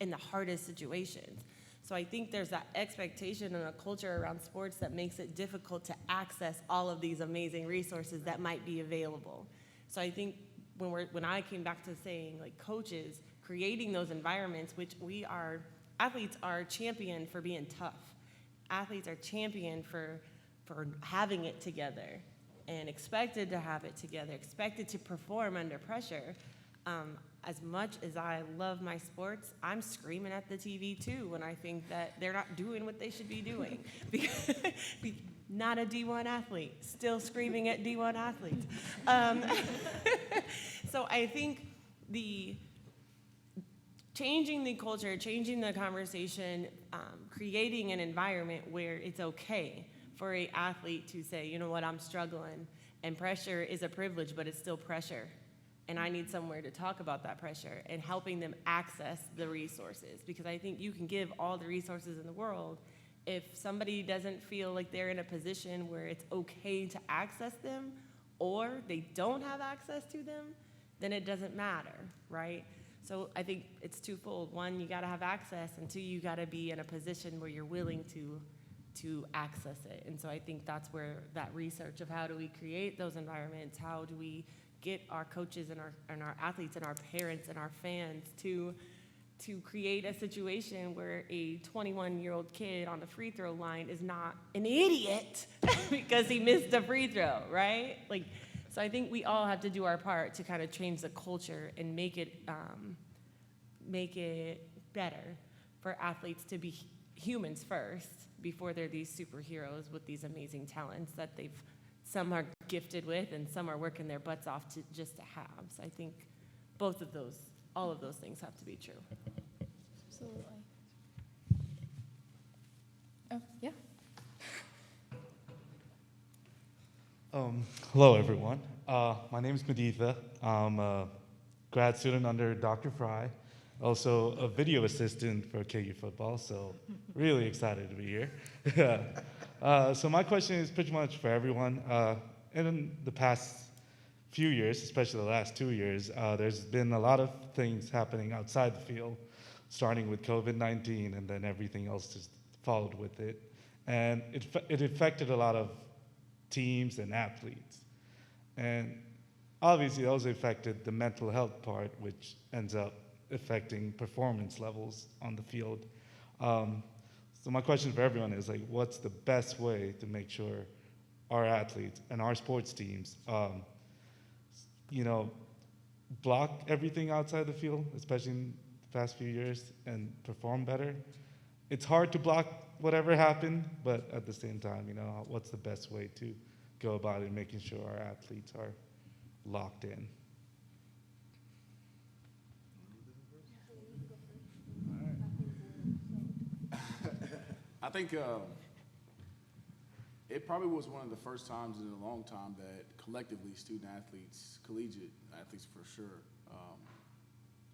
in the hardest situations. So I think there's that expectation and a culture around sports that makes it difficult to access all of these amazing resources that might be available. So I think when I came back to saying like coaches, creating those environments, which athletes are championed for being tough. Athletes are championed for having it together and expected to have it together, expected to perform under pressure. As much as I love my sports, I'm screaming at the TV too when I think that they're not doing what they should be doing. Because not a D1 athlete, still screaming at D1 athletes. So I think changing the culture, changing the conversation, creating an environment where it's okay for an athlete to say, you know what, I'm struggling, and pressure is a privilege, but it's still pressure. And I need somewhere to talk about that pressure and helping them access the resources. Because I think you can give all the resources in the world, If somebody doesn't feel like they're in a position where it's okay to access them, or they don't have access to them, then it doesn't matter, right? So I think it's twofold. One, you gotta have access, and two, you gotta be in a position where you're willing to access it. And so I think that's where that research of how do we create those environments, how do we get our coaches and our athletes and our parents and our fans to create a situation where a 21-year-old kid on the free throw line is not an idiot because he missed a free throw, right? Like, so I think we all have to do our part to kind of change the culture and make it better for athletes to be humans first before they're these superheroes with these amazing talents that some are gifted with and some are working their butts off just to have. So I think all of those things have to be true. Absolutely. Oh, yeah. Hello, everyone. My name is Meditha. I'm a grad student under Dr. Fry, also a video assistant for KU football, so really excited to be here. So my question is pretty much for everyone. In the past few years, especially the last 2 years, there's been a lot of things happening outside the field, starting with COVID-19 and then everything else just followed with it. And it affected a lot of teams and athletes. And obviously those affected the mental health part, which ends up affecting performance levels on the field. So my question for everyone is, like, what's the best way to make sure our athletes and our sports teams, block everything outside the field, especially in the past few years, and perform better? It's hard to block whatever happened, but at the same time, what's the best way to go about it, making sure our athletes are locked in? I think it probably was one of the first times in a long time that collectively student athletes, collegiate athletes for sure,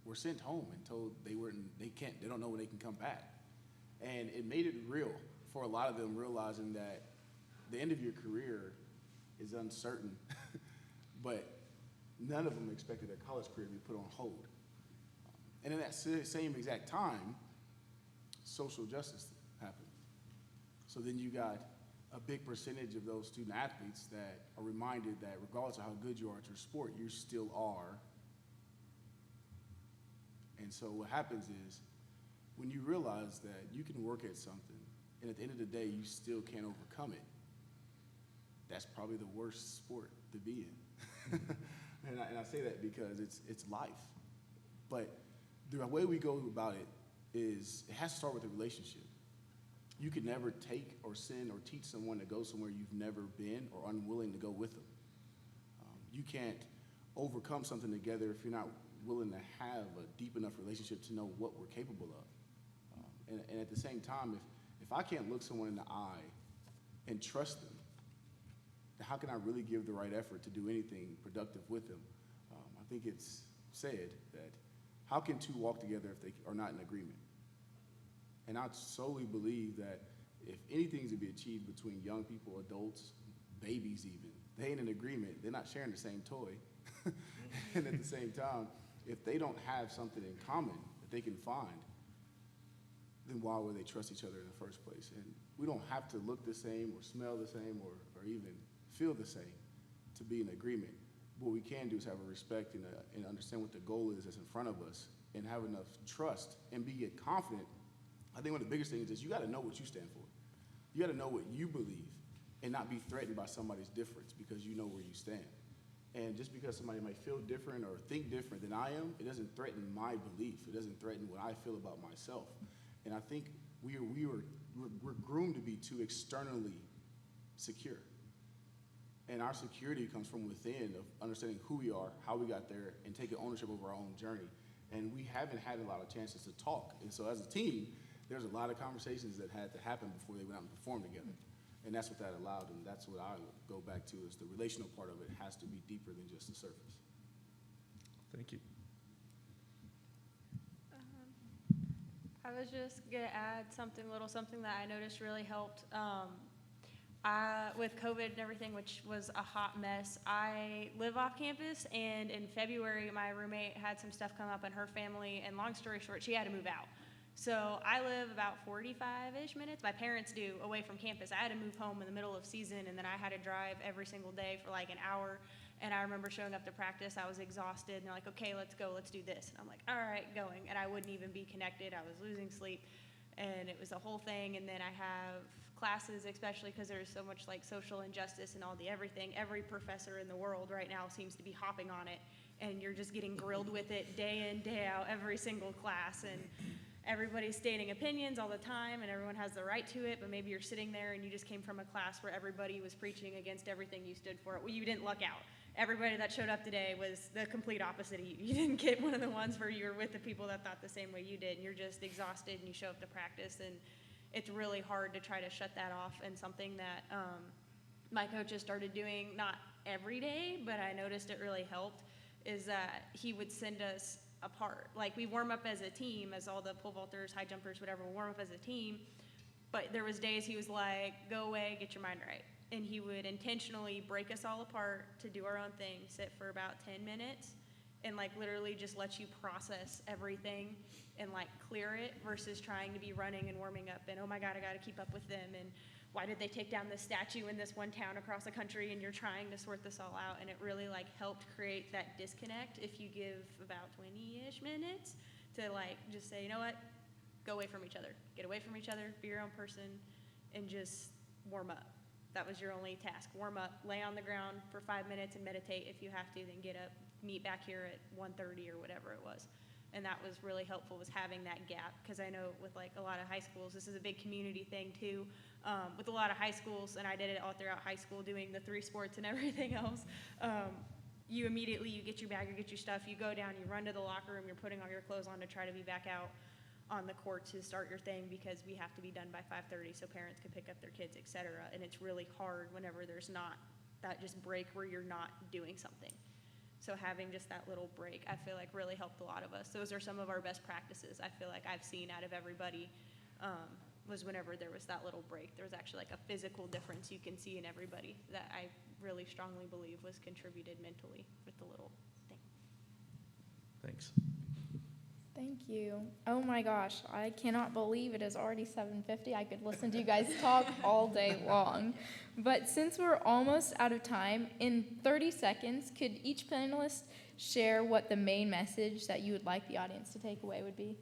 were sent home and told they don't know when they can come back. And it made it real for a lot of them, realizing that the end of your career is uncertain, but none of them expected their college career to be put on hold. And in that same exact time, social justice happened. So then you got a big percentage of those student athletes that are reminded that regardless of how good you are at your sport, you still are. And so what happens is, when you realize that you can work at something, and at the end of the day, you still can't overcome it, that's probably the worst sport to be in. and I say that because it's life. But the way we go about it is, it has to start with a relationship. You could never take or send or teach someone to go somewhere you've never been or unwilling to go with them. You can't overcome something together if you're not willing to have a deep enough relationship to know what we're capable of. And at the same time, if I can't look someone in the eye and trust them, then how can I really give the right effort to do anything productive with them? I think it's said that how can two walk together if they are not in agreement? And I solely believe that if anything's to be achieved between young people, adults, babies even, they ain't in agreement, they're not sharing the same toy. And at the same time, if they don't have something in common that they can find, then why would they trust each other in the first place? And we don't have to look the same or smell the same or even feel the same to be in agreement. What we can do is have a respect and understand what the goal is that's in front of us and have enough trust and be confident. I think one of the biggest things is you got to know what you stand for. You got to know what you believe and not be threatened by somebody's difference because you know where you stand. And just because somebody might feel different or think different than I am, it doesn't threaten my belief. It doesn't threaten what I feel about myself. And I think we're groomed to be too externally secure. And our security comes from within, of understanding who we are, how we got there, and taking ownership over our own journey. And we haven't had a lot of chances to talk. And so as a team, there's a lot of conversations that had to happen before they went out and performed together. And that's what that allowed, and that's what I would go back to, is the relational part of it has to be deeper than just the surface. Thank you. I was just gonna add something that I noticed really helped. With COVID and everything, which was a hot mess, I live off campus, and in February, my roommate had some stuff come up in her family, and long story short, she had to move out. So I live about 45-ish minutes, my parents do, away from campus. I had to move home in the middle of season, and then I had to drive every single day for like an hour. And I remember showing up to practice, I was exhausted, and they're like, okay, let's go, let's do this. And I'm like, all right, going. And I wouldn't even be connected, I was losing sleep, and it was a whole thing. And then I have classes, especially because there's so much like social injustice and all the everything. Every professor in the world right now seems to be hopping on it, and you're just getting grilled with it day in, day out, every single class. And everybody's stating opinions all the time, and everyone has the right to it, but maybe you're sitting there and you just came from a class where everybody was preaching against everything you stood for. Well, you didn't luck out. Everybody that showed up today was the complete opposite of you. You didn't get one of the ones where you were with the people that thought the same way you did, and you're just exhausted and you show up to practice, and it's really hard to try to shut that off. And something that my coaches started doing, not every day, but I noticed it really helped, is that he would send us apart. Like, we warm up as a team, as all the pole vaulters, high jumpers, whatever, we warm up as a team, but there was days he was like, go away, get your mind right. And he would intentionally break us all apart to do our own thing, sit for about 10 minutes, and like literally just let you process everything and like clear it, versus trying to be running and warming up and, oh my God, I gotta keep up with them, and why did they take down this statue in this one town across the country, and you're trying to sort this all out. And it really like helped create that disconnect if you give about 20-ish minutes to like just say, you know what, go away from each other, get away from each other, be your own person, and just warm up. That was your only task. Warm up, lay on the ground for 5 minutes and meditate if you have to, then get up, meet back here at 1:30 or whatever it was. And that was really helpful, was having that gap, because I know with like a lot of high schools, this is a big community thing too. With a lot of high schools, and I did it all throughout high school, doing the 3 sports and everything else, you immediately, you get your bag, you get your stuff, you go down, you run to the locker room, you're putting all your clothes on to try to be back out on the court to start your thing, because we have to be done by 5:30 so parents can pick up their kids, etc. And it's really hard whenever there's not that just break where you're not doing something. So having just that little break, I feel like really helped a lot of us. Those are some of our best practices I feel like I've seen out of everybody, was whenever there was that little break. There was actually like a physical difference you can see in everybody that I really strongly believe was contributed mentally with the little thing. Thanks. Thank you. Oh my gosh, I cannot believe it is already 7:50. I could listen to you guys talk all day long. But since we're almost out of time, in 30 seconds, could each panelist share what the main message that you would like the audience to take away would be?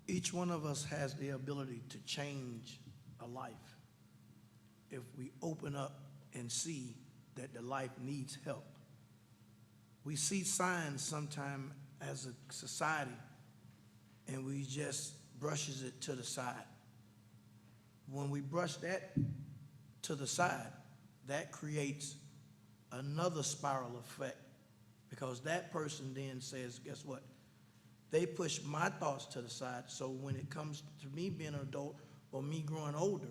Each one of us has the ability to change a life if we open up and see that the life needs help. We see signs sometime as a society, and we just brushes it to the side. When we brush that to the side, that creates another spiral effect, because that person then says, guess what? They push my thoughts to the side, so when it comes to me being an adult or me growing older,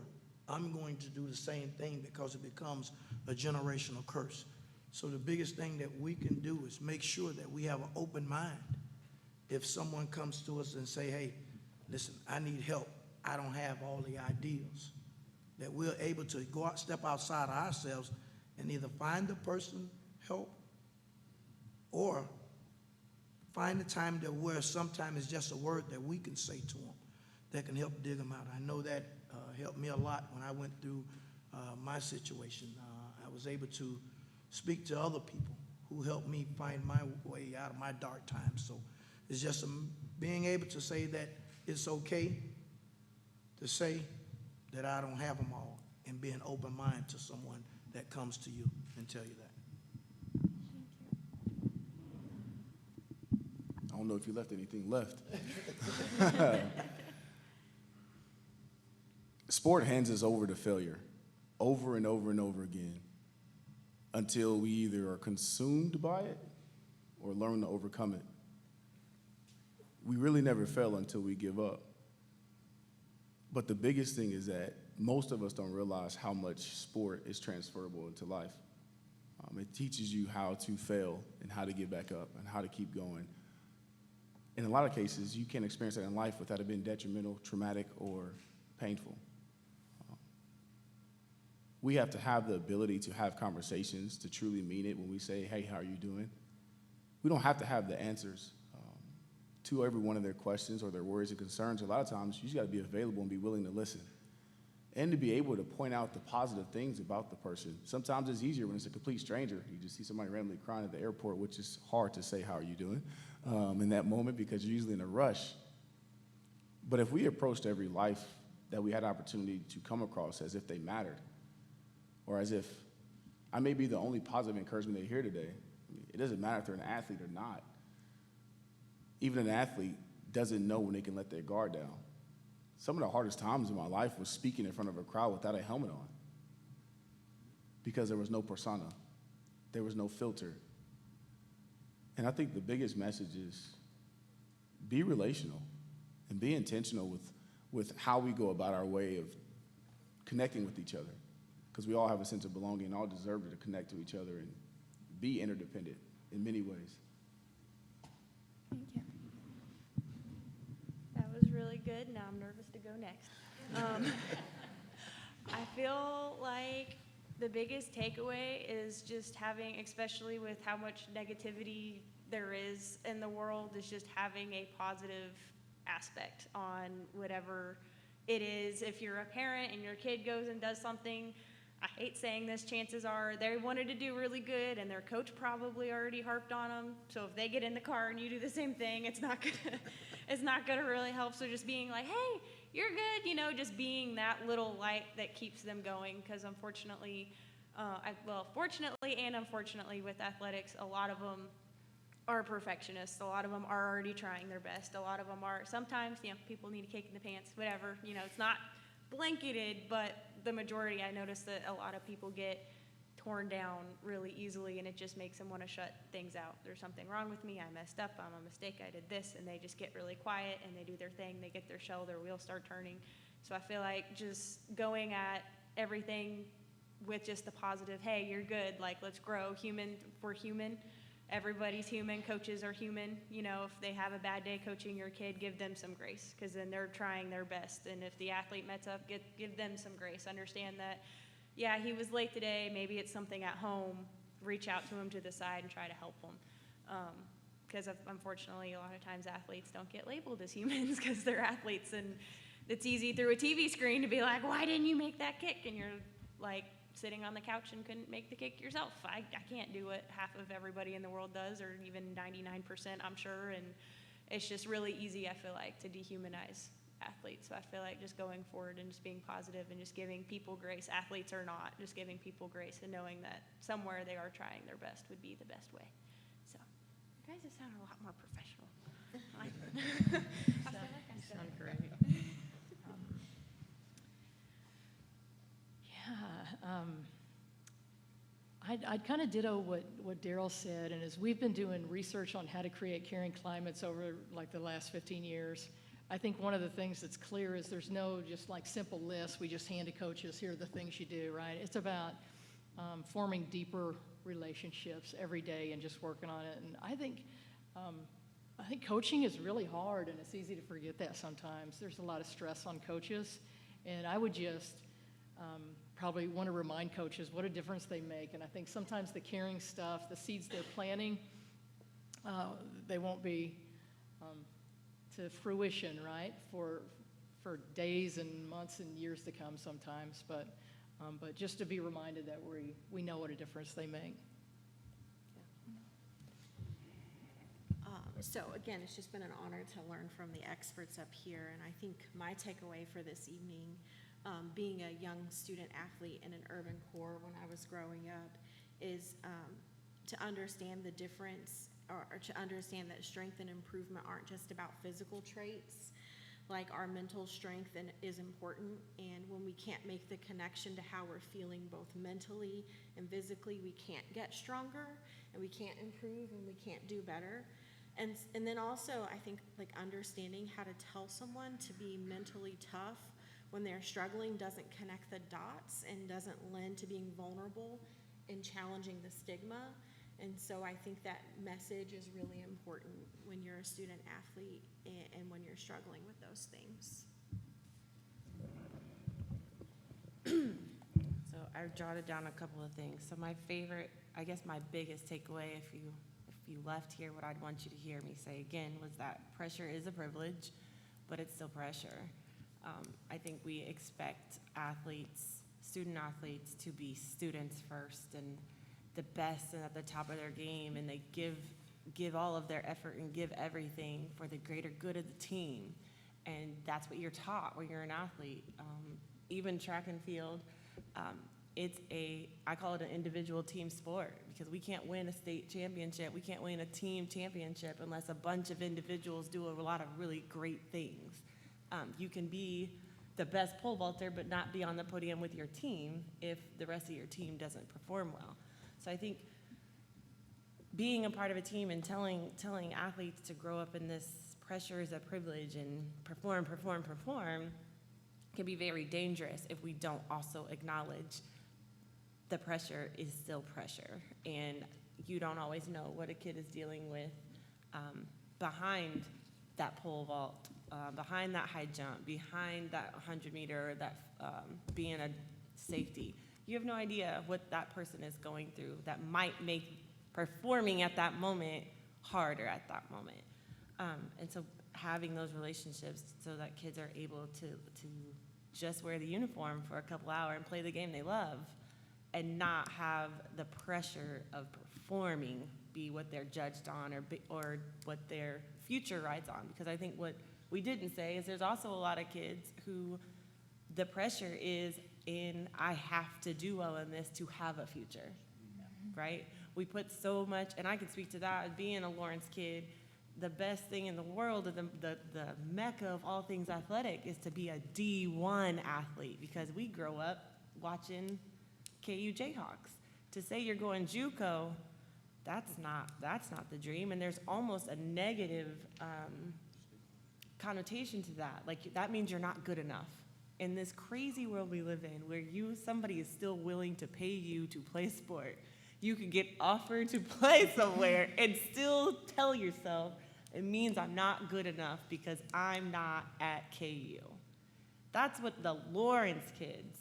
I'm going to do the same thing, because it becomes a generational curse. So the biggest thing that we can do is make sure that we have an open mind. If someone comes to us and say, hey, listen, I need help, I don't have all the ideas, that we're able to go out, step outside ourselves and either find the person help or find a time that where sometimes it's just a word that we can say to them that can help dig them out. I know that helped me a lot when I went through my situation. I was able to speak to other people who helped me find my way out of my dark times. So it's just being able to say that it's okay to say that I don't have them all, and being open mind to someone that comes to you and tell you that. I don't know if you left anything left. Sport hands us over to failure over and over and over again, until we either are consumed by it or learn to overcome it. We really never fail until we give up. But the biggest thing is that most of us don't realize how much sport is transferable into life. It teaches you how to fail and how to get back up and how to keep going. in a lot of cases, you can't experience that in life without it being detrimental, traumatic, or painful. We have to have the ability to have conversations, to truly mean it when we say, hey, how are you doing? We don't have to have the answers to every one of their questions or their worries and concerns. A lot of times, you just got to be available and be willing to listen and to be able to point out the positive things about the person. Sometimes it's easier when it's a complete stranger. You just see somebody randomly crying at the airport, which is hard to say, how are you doing, in that moment because you're usually in a rush. But if we approached every life that we had opportunity to come across as if they mattered, or as if I may be the only positive encouragement they hear today, I mean, it doesn't matter if they're an athlete or not. Even an athlete doesn't know when they can let their guard down. Some of the hardest times in my life was speaking in front of a crowd without a helmet on because there was no persona. There was no filter. And I think the biggest message is be relational and be intentional with how we go about our way of connecting with each other, because we all have a sense of belonging and all deserve to connect to each other and be interdependent in many ways. Thank you. That was really good. Now I'm nervous to go next. I feel like the biggest takeaway is just having, especially with how much negativity there is in the world, is just having a positive aspect on whatever it is. If you're a parent and your kid goes and does something, I hate saying this, chances are they wanted to do really good and their coach probably already harped on them. So if they get in the car and you do the same thing, it's not gonna really help. So just being like, hey, you're good, just being that little light that keeps them going. Because unfortunately, fortunately and unfortunately with athletics, a lot of them are perfectionists. A lot of them are already trying their best. A lot of them are, sometimes, people need a kick in the pants, whatever. It's not blanketed, but the majority, I notice that a lot of people get torn down really easily, and it just makes them want to shut things out. There's something wrong with me, I messed up, I'm a mistake, I did this, and they just get really quiet, and they do their thing, they get their shell, their wheels start turning. So I feel like just going at everything with just the positive, hey, you're good, like, let's grow, we're human. Everybody's human, coaches are human. If they have a bad day coaching your kid, give them some grace, because then they're trying their best. And if the athlete mess up, give them some grace. Understand that, yeah, he was late today, maybe it's something at home, reach out to him to the side and try to help him. Because unfortunately, a lot of times athletes don't get labeled as humans because they're athletes, and it's easy through a TV screen to be like, why didn't you make that kick? And you're like, sitting on the couch and couldn't make the kick yourself. I can't do what half of everybody in the world does, or even 99%, I'm sure, and it's just really easy, I feel like, to dehumanize athletes. So I feel like just going forward and just being positive and just giving people grace, athletes or not, just giving people grace and knowing that somewhere they are trying their best would be the best way. So, you guys have sounded a lot more professional. I feel like I You sound great. I'd kind of ditto what Darrell said, and as we've been doing research on how to create caring climates over like the last 15 years, I think one of the things that's clear is there's no just like simple list we just hand to coaches, here are the things you do, right? It's about forming deeper relationships every day and just working on it. And I think coaching is really hard, and it's easy to forget that sometimes. There's a lot of stress on coaches, and I would just probably want to remind coaches what a difference they make. And I think sometimes the caring stuff, the seeds they're planting, they won't be to fruition, right, for days and months and years to come sometimes. But just to be reminded that we know what a difference they make. So again, it's just been an honor to learn from the experts up here, and I think my takeaway for this evening, being a young student athlete in an urban core when I was growing up, is to understand the difference, or to understand that strength and improvement aren't just about physical traits. Like, our mental strength is important, and when we can't make the connection to how we're feeling both mentally and physically, we can't get stronger, and we can't improve, and we can't do better. And then also, I think, like, understanding how to tell someone to be mentally tough when they're struggling doesn't connect the dots and doesn't lend to being vulnerable and challenging the stigma. And so I think that message is really important when you're a student athlete and when you're struggling with those things. So I jotted down a couple of things. So my favorite, I guess my biggest takeaway, if you left here, what I'd want you to hear me say again was that pressure is a privilege, but it's still pressure. I think we expect athletes, student athletes, to be students first and the best and at the top of their game, and they give all of their effort and give everything for the greater good of the team. And that's what you're taught when you're an athlete. Even track and field, I call it an individual team sport, because we can't win a state championship, we can't win a team championship unless a bunch of individuals do a lot of really great things. You can be the best pole vaulter but not be on the podium with your team if the rest of your team doesn't perform well. So I think being a part of a team and telling athletes to grow up in this pressure is a privilege and perform can be very dangerous if we don't also acknowledge the pressure is still pressure, and you don't always know what a kid is dealing with behind that pole vault, behind that high jump, behind that 100-meter, that being a safety. You have no idea what that person is going through that might make performing at that moment harder at that moment. And so having those relationships so that kids are able to just wear the uniform for a couple hours and play the game they love and not have the pressure of performing be what they're judged on or what their future rides on. Because I think what we didn't say is there's also a lot of kids who the pressure is in, I have to do well in this to have a future, right? We put so much, and I can speak to that, being a Lawrence kid, the best thing in the world, the mecca of all things athletic is to be a D1 athlete, because we grow up watching KU Jayhawks. To say you're going JUCO, that's not the dream, and there's almost a negative connotation to that. Like, that means you're not good enough. In this crazy world we live in, where somebody is still willing to pay you to play sport, you could get offered to play somewhere and still tell yourself, it means I'm not good enough because I'm not at KU. That's what the Lawrence kids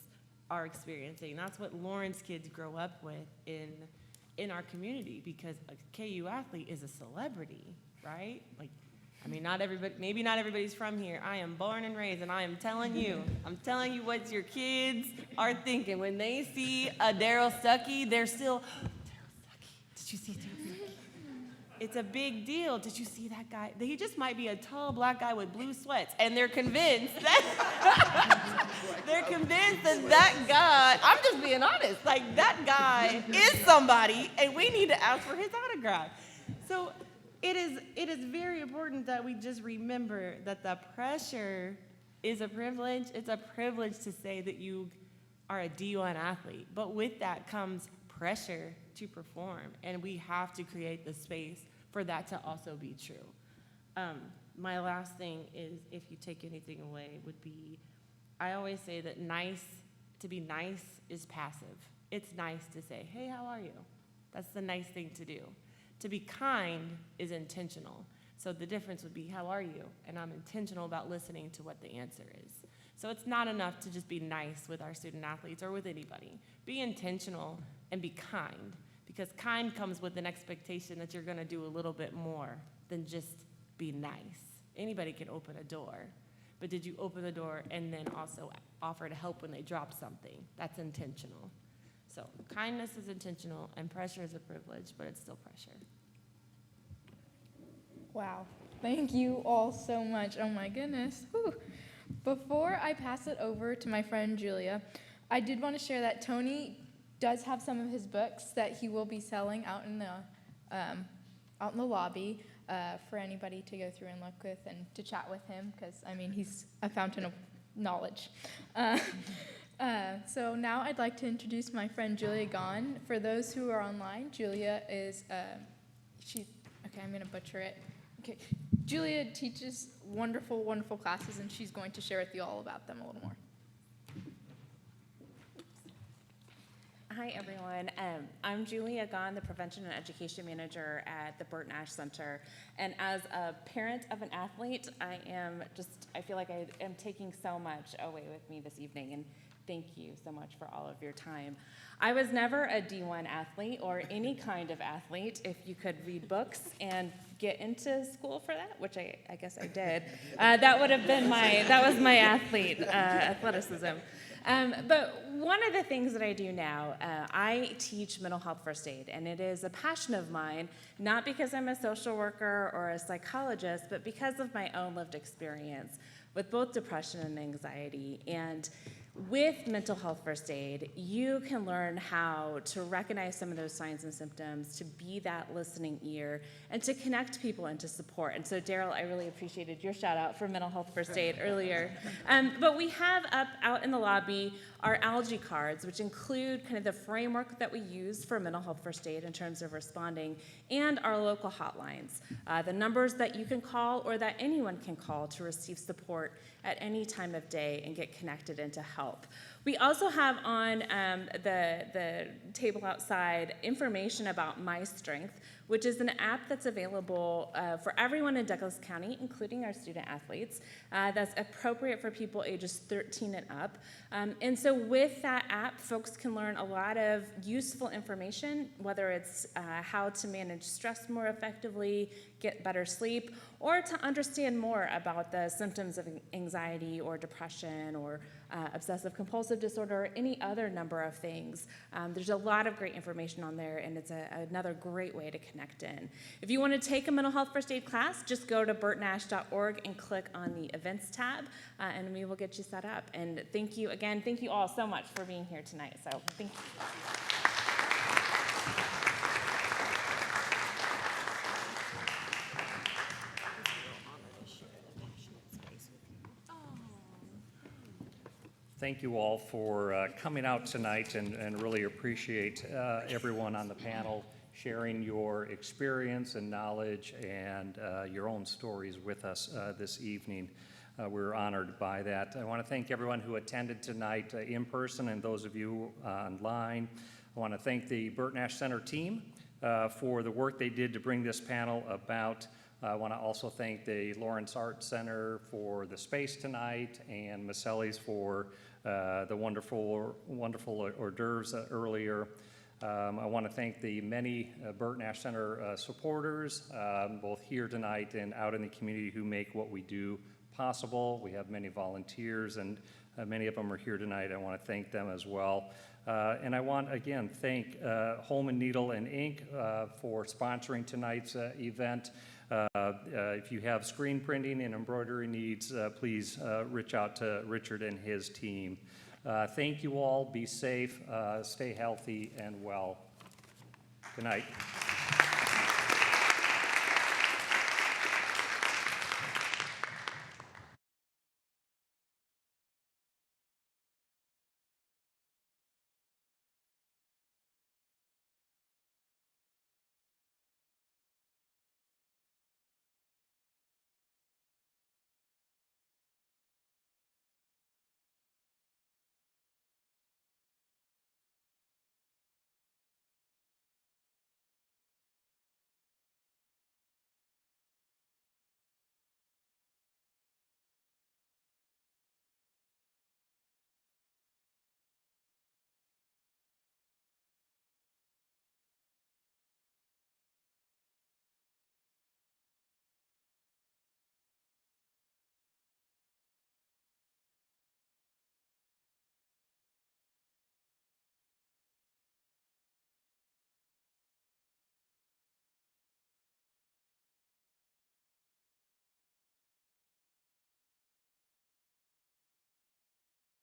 are experiencing. That's what Lawrence kids grow up with in our community, because a KU athlete is a celebrity, right? Like, I mean, maybe not everybody's from here. I am born and raised, and I'm telling you what your kids are thinking. When they see a Daryl Stuckey, they're still, Daryl Stuckey, did you see Daryl Stuckey? It's a big deal. Did you see that guy? He just might be a tall black guy with blue sweats, and they're convinced that that guy, I'm just being honest, like, that guy is somebody, and we need to ask for his autograph. So it is very important that we just remember that the pressure is a privilege. It's a privilege to say that you are a D1 athlete, but with that comes pressure to perform, and we have to create the space for that to also be true. My last thing is, if you take anything away, would be, I always say that to be nice is passive. It's nice to say, hey, how are you? That's the nice thing to do. To be kind is intentional. So the difference would be, how are you? And I'm intentional about listening to what the answer is. So it's not enough to just be nice with our student athletes or with anybody. Be intentional and be kind, because kind comes with an expectation that you're gonna do a little bit more than just be nice. Anybody can open a door, but did you open the door and then also offer to help when they drop something? That's intentional. So kindness is intentional, and pressure is a privilege, but it's still pressure. Wow. Thank you all so much. Oh my goodness. Whew. Before I pass it over to my friend Julia, I did want to share that Tony does have some of his books that he will be selling out in the lobby for anybody to go through and look with and to chat with him, because, I mean, he's a fountain of knowledge. So now I'd like to introduce my friend Julia Gahn. For those who are online, Julia is, okay, I'm going to butcher it. Okay, Julia teaches wonderful, wonderful classes, and she's going to share with you all about them a little more. Hi, everyone. I'm Julie Agon, the Prevention and Education Manager at the Bert Nash Center. And as a parent of an athlete, I feel like I am taking so much away with me this evening. And thank you so much for all of your time. I was never a D1 athlete or any kind of athlete. If you could read books and get into school for that, which I guess I did, that was my athleticism. But one of the things that I do now, I teach mental health first aid, and it is a passion of mine, not because I'm a social worker or a psychologist, but because of my own lived experience with both depression and anxiety. And with mental health first aid, you can learn how to recognize some of those signs and symptoms, to be that listening ear, and to connect people and to support. And so, Darrell, I really appreciated your shout out for mental health first aid earlier. But we have out in the lobby our algae cards, which include kind of the framework that we use for mental health first aid in terms of responding, and our local hotlines, the numbers that you can call or that anyone can call to receive support at any time of day and get connected and to help. We also have on the table outside information about My Strength, which is an app that's available for everyone in Douglas County, including our student athletes, that's appropriate for people ages 13 and up. And so with that app, folks can learn a lot of useful information, whether it's how to manage stress more effectively, get better sleep, or to understand more about the symptoms of anxiety or depression or obsessive compulsive disorder, or any other number of things. There's a lot of great information on there, and it's another great way to connect in. If you want to take a mental health first aid class, just go to bertnash.org and click on the events tab, and we will get you set up. And thank you again. Thank you all so much for being here tonight. So thank you. Thank you all for coming out tonight, and really appreciate everyone on the panel sharing your experience and knowledge and your own stories with us this evening. We're honored by that. I want to thank everyone who attended tonight in person and those of you online. I want to thank the Bert Nash Center team for the work they did to bring this panel about. I want to also thank the Lawrence Art Center for the space tonight, and Maselli's for the wonderful hors d'oeuvres earlier. I want to thank the many Bert Nash Center supporters, both here tonight and out in the community, who make what we do possible. We have many volunteers, and many of them are here tonight. I want to thank them as well. And I want, again, thank Holman Needle and Ink for sponsoring tonight's event. If you have screen printing and embroidery needs, please reach out to Richard and his team. Thank you all. Be safe, stay healthy and well. Good night.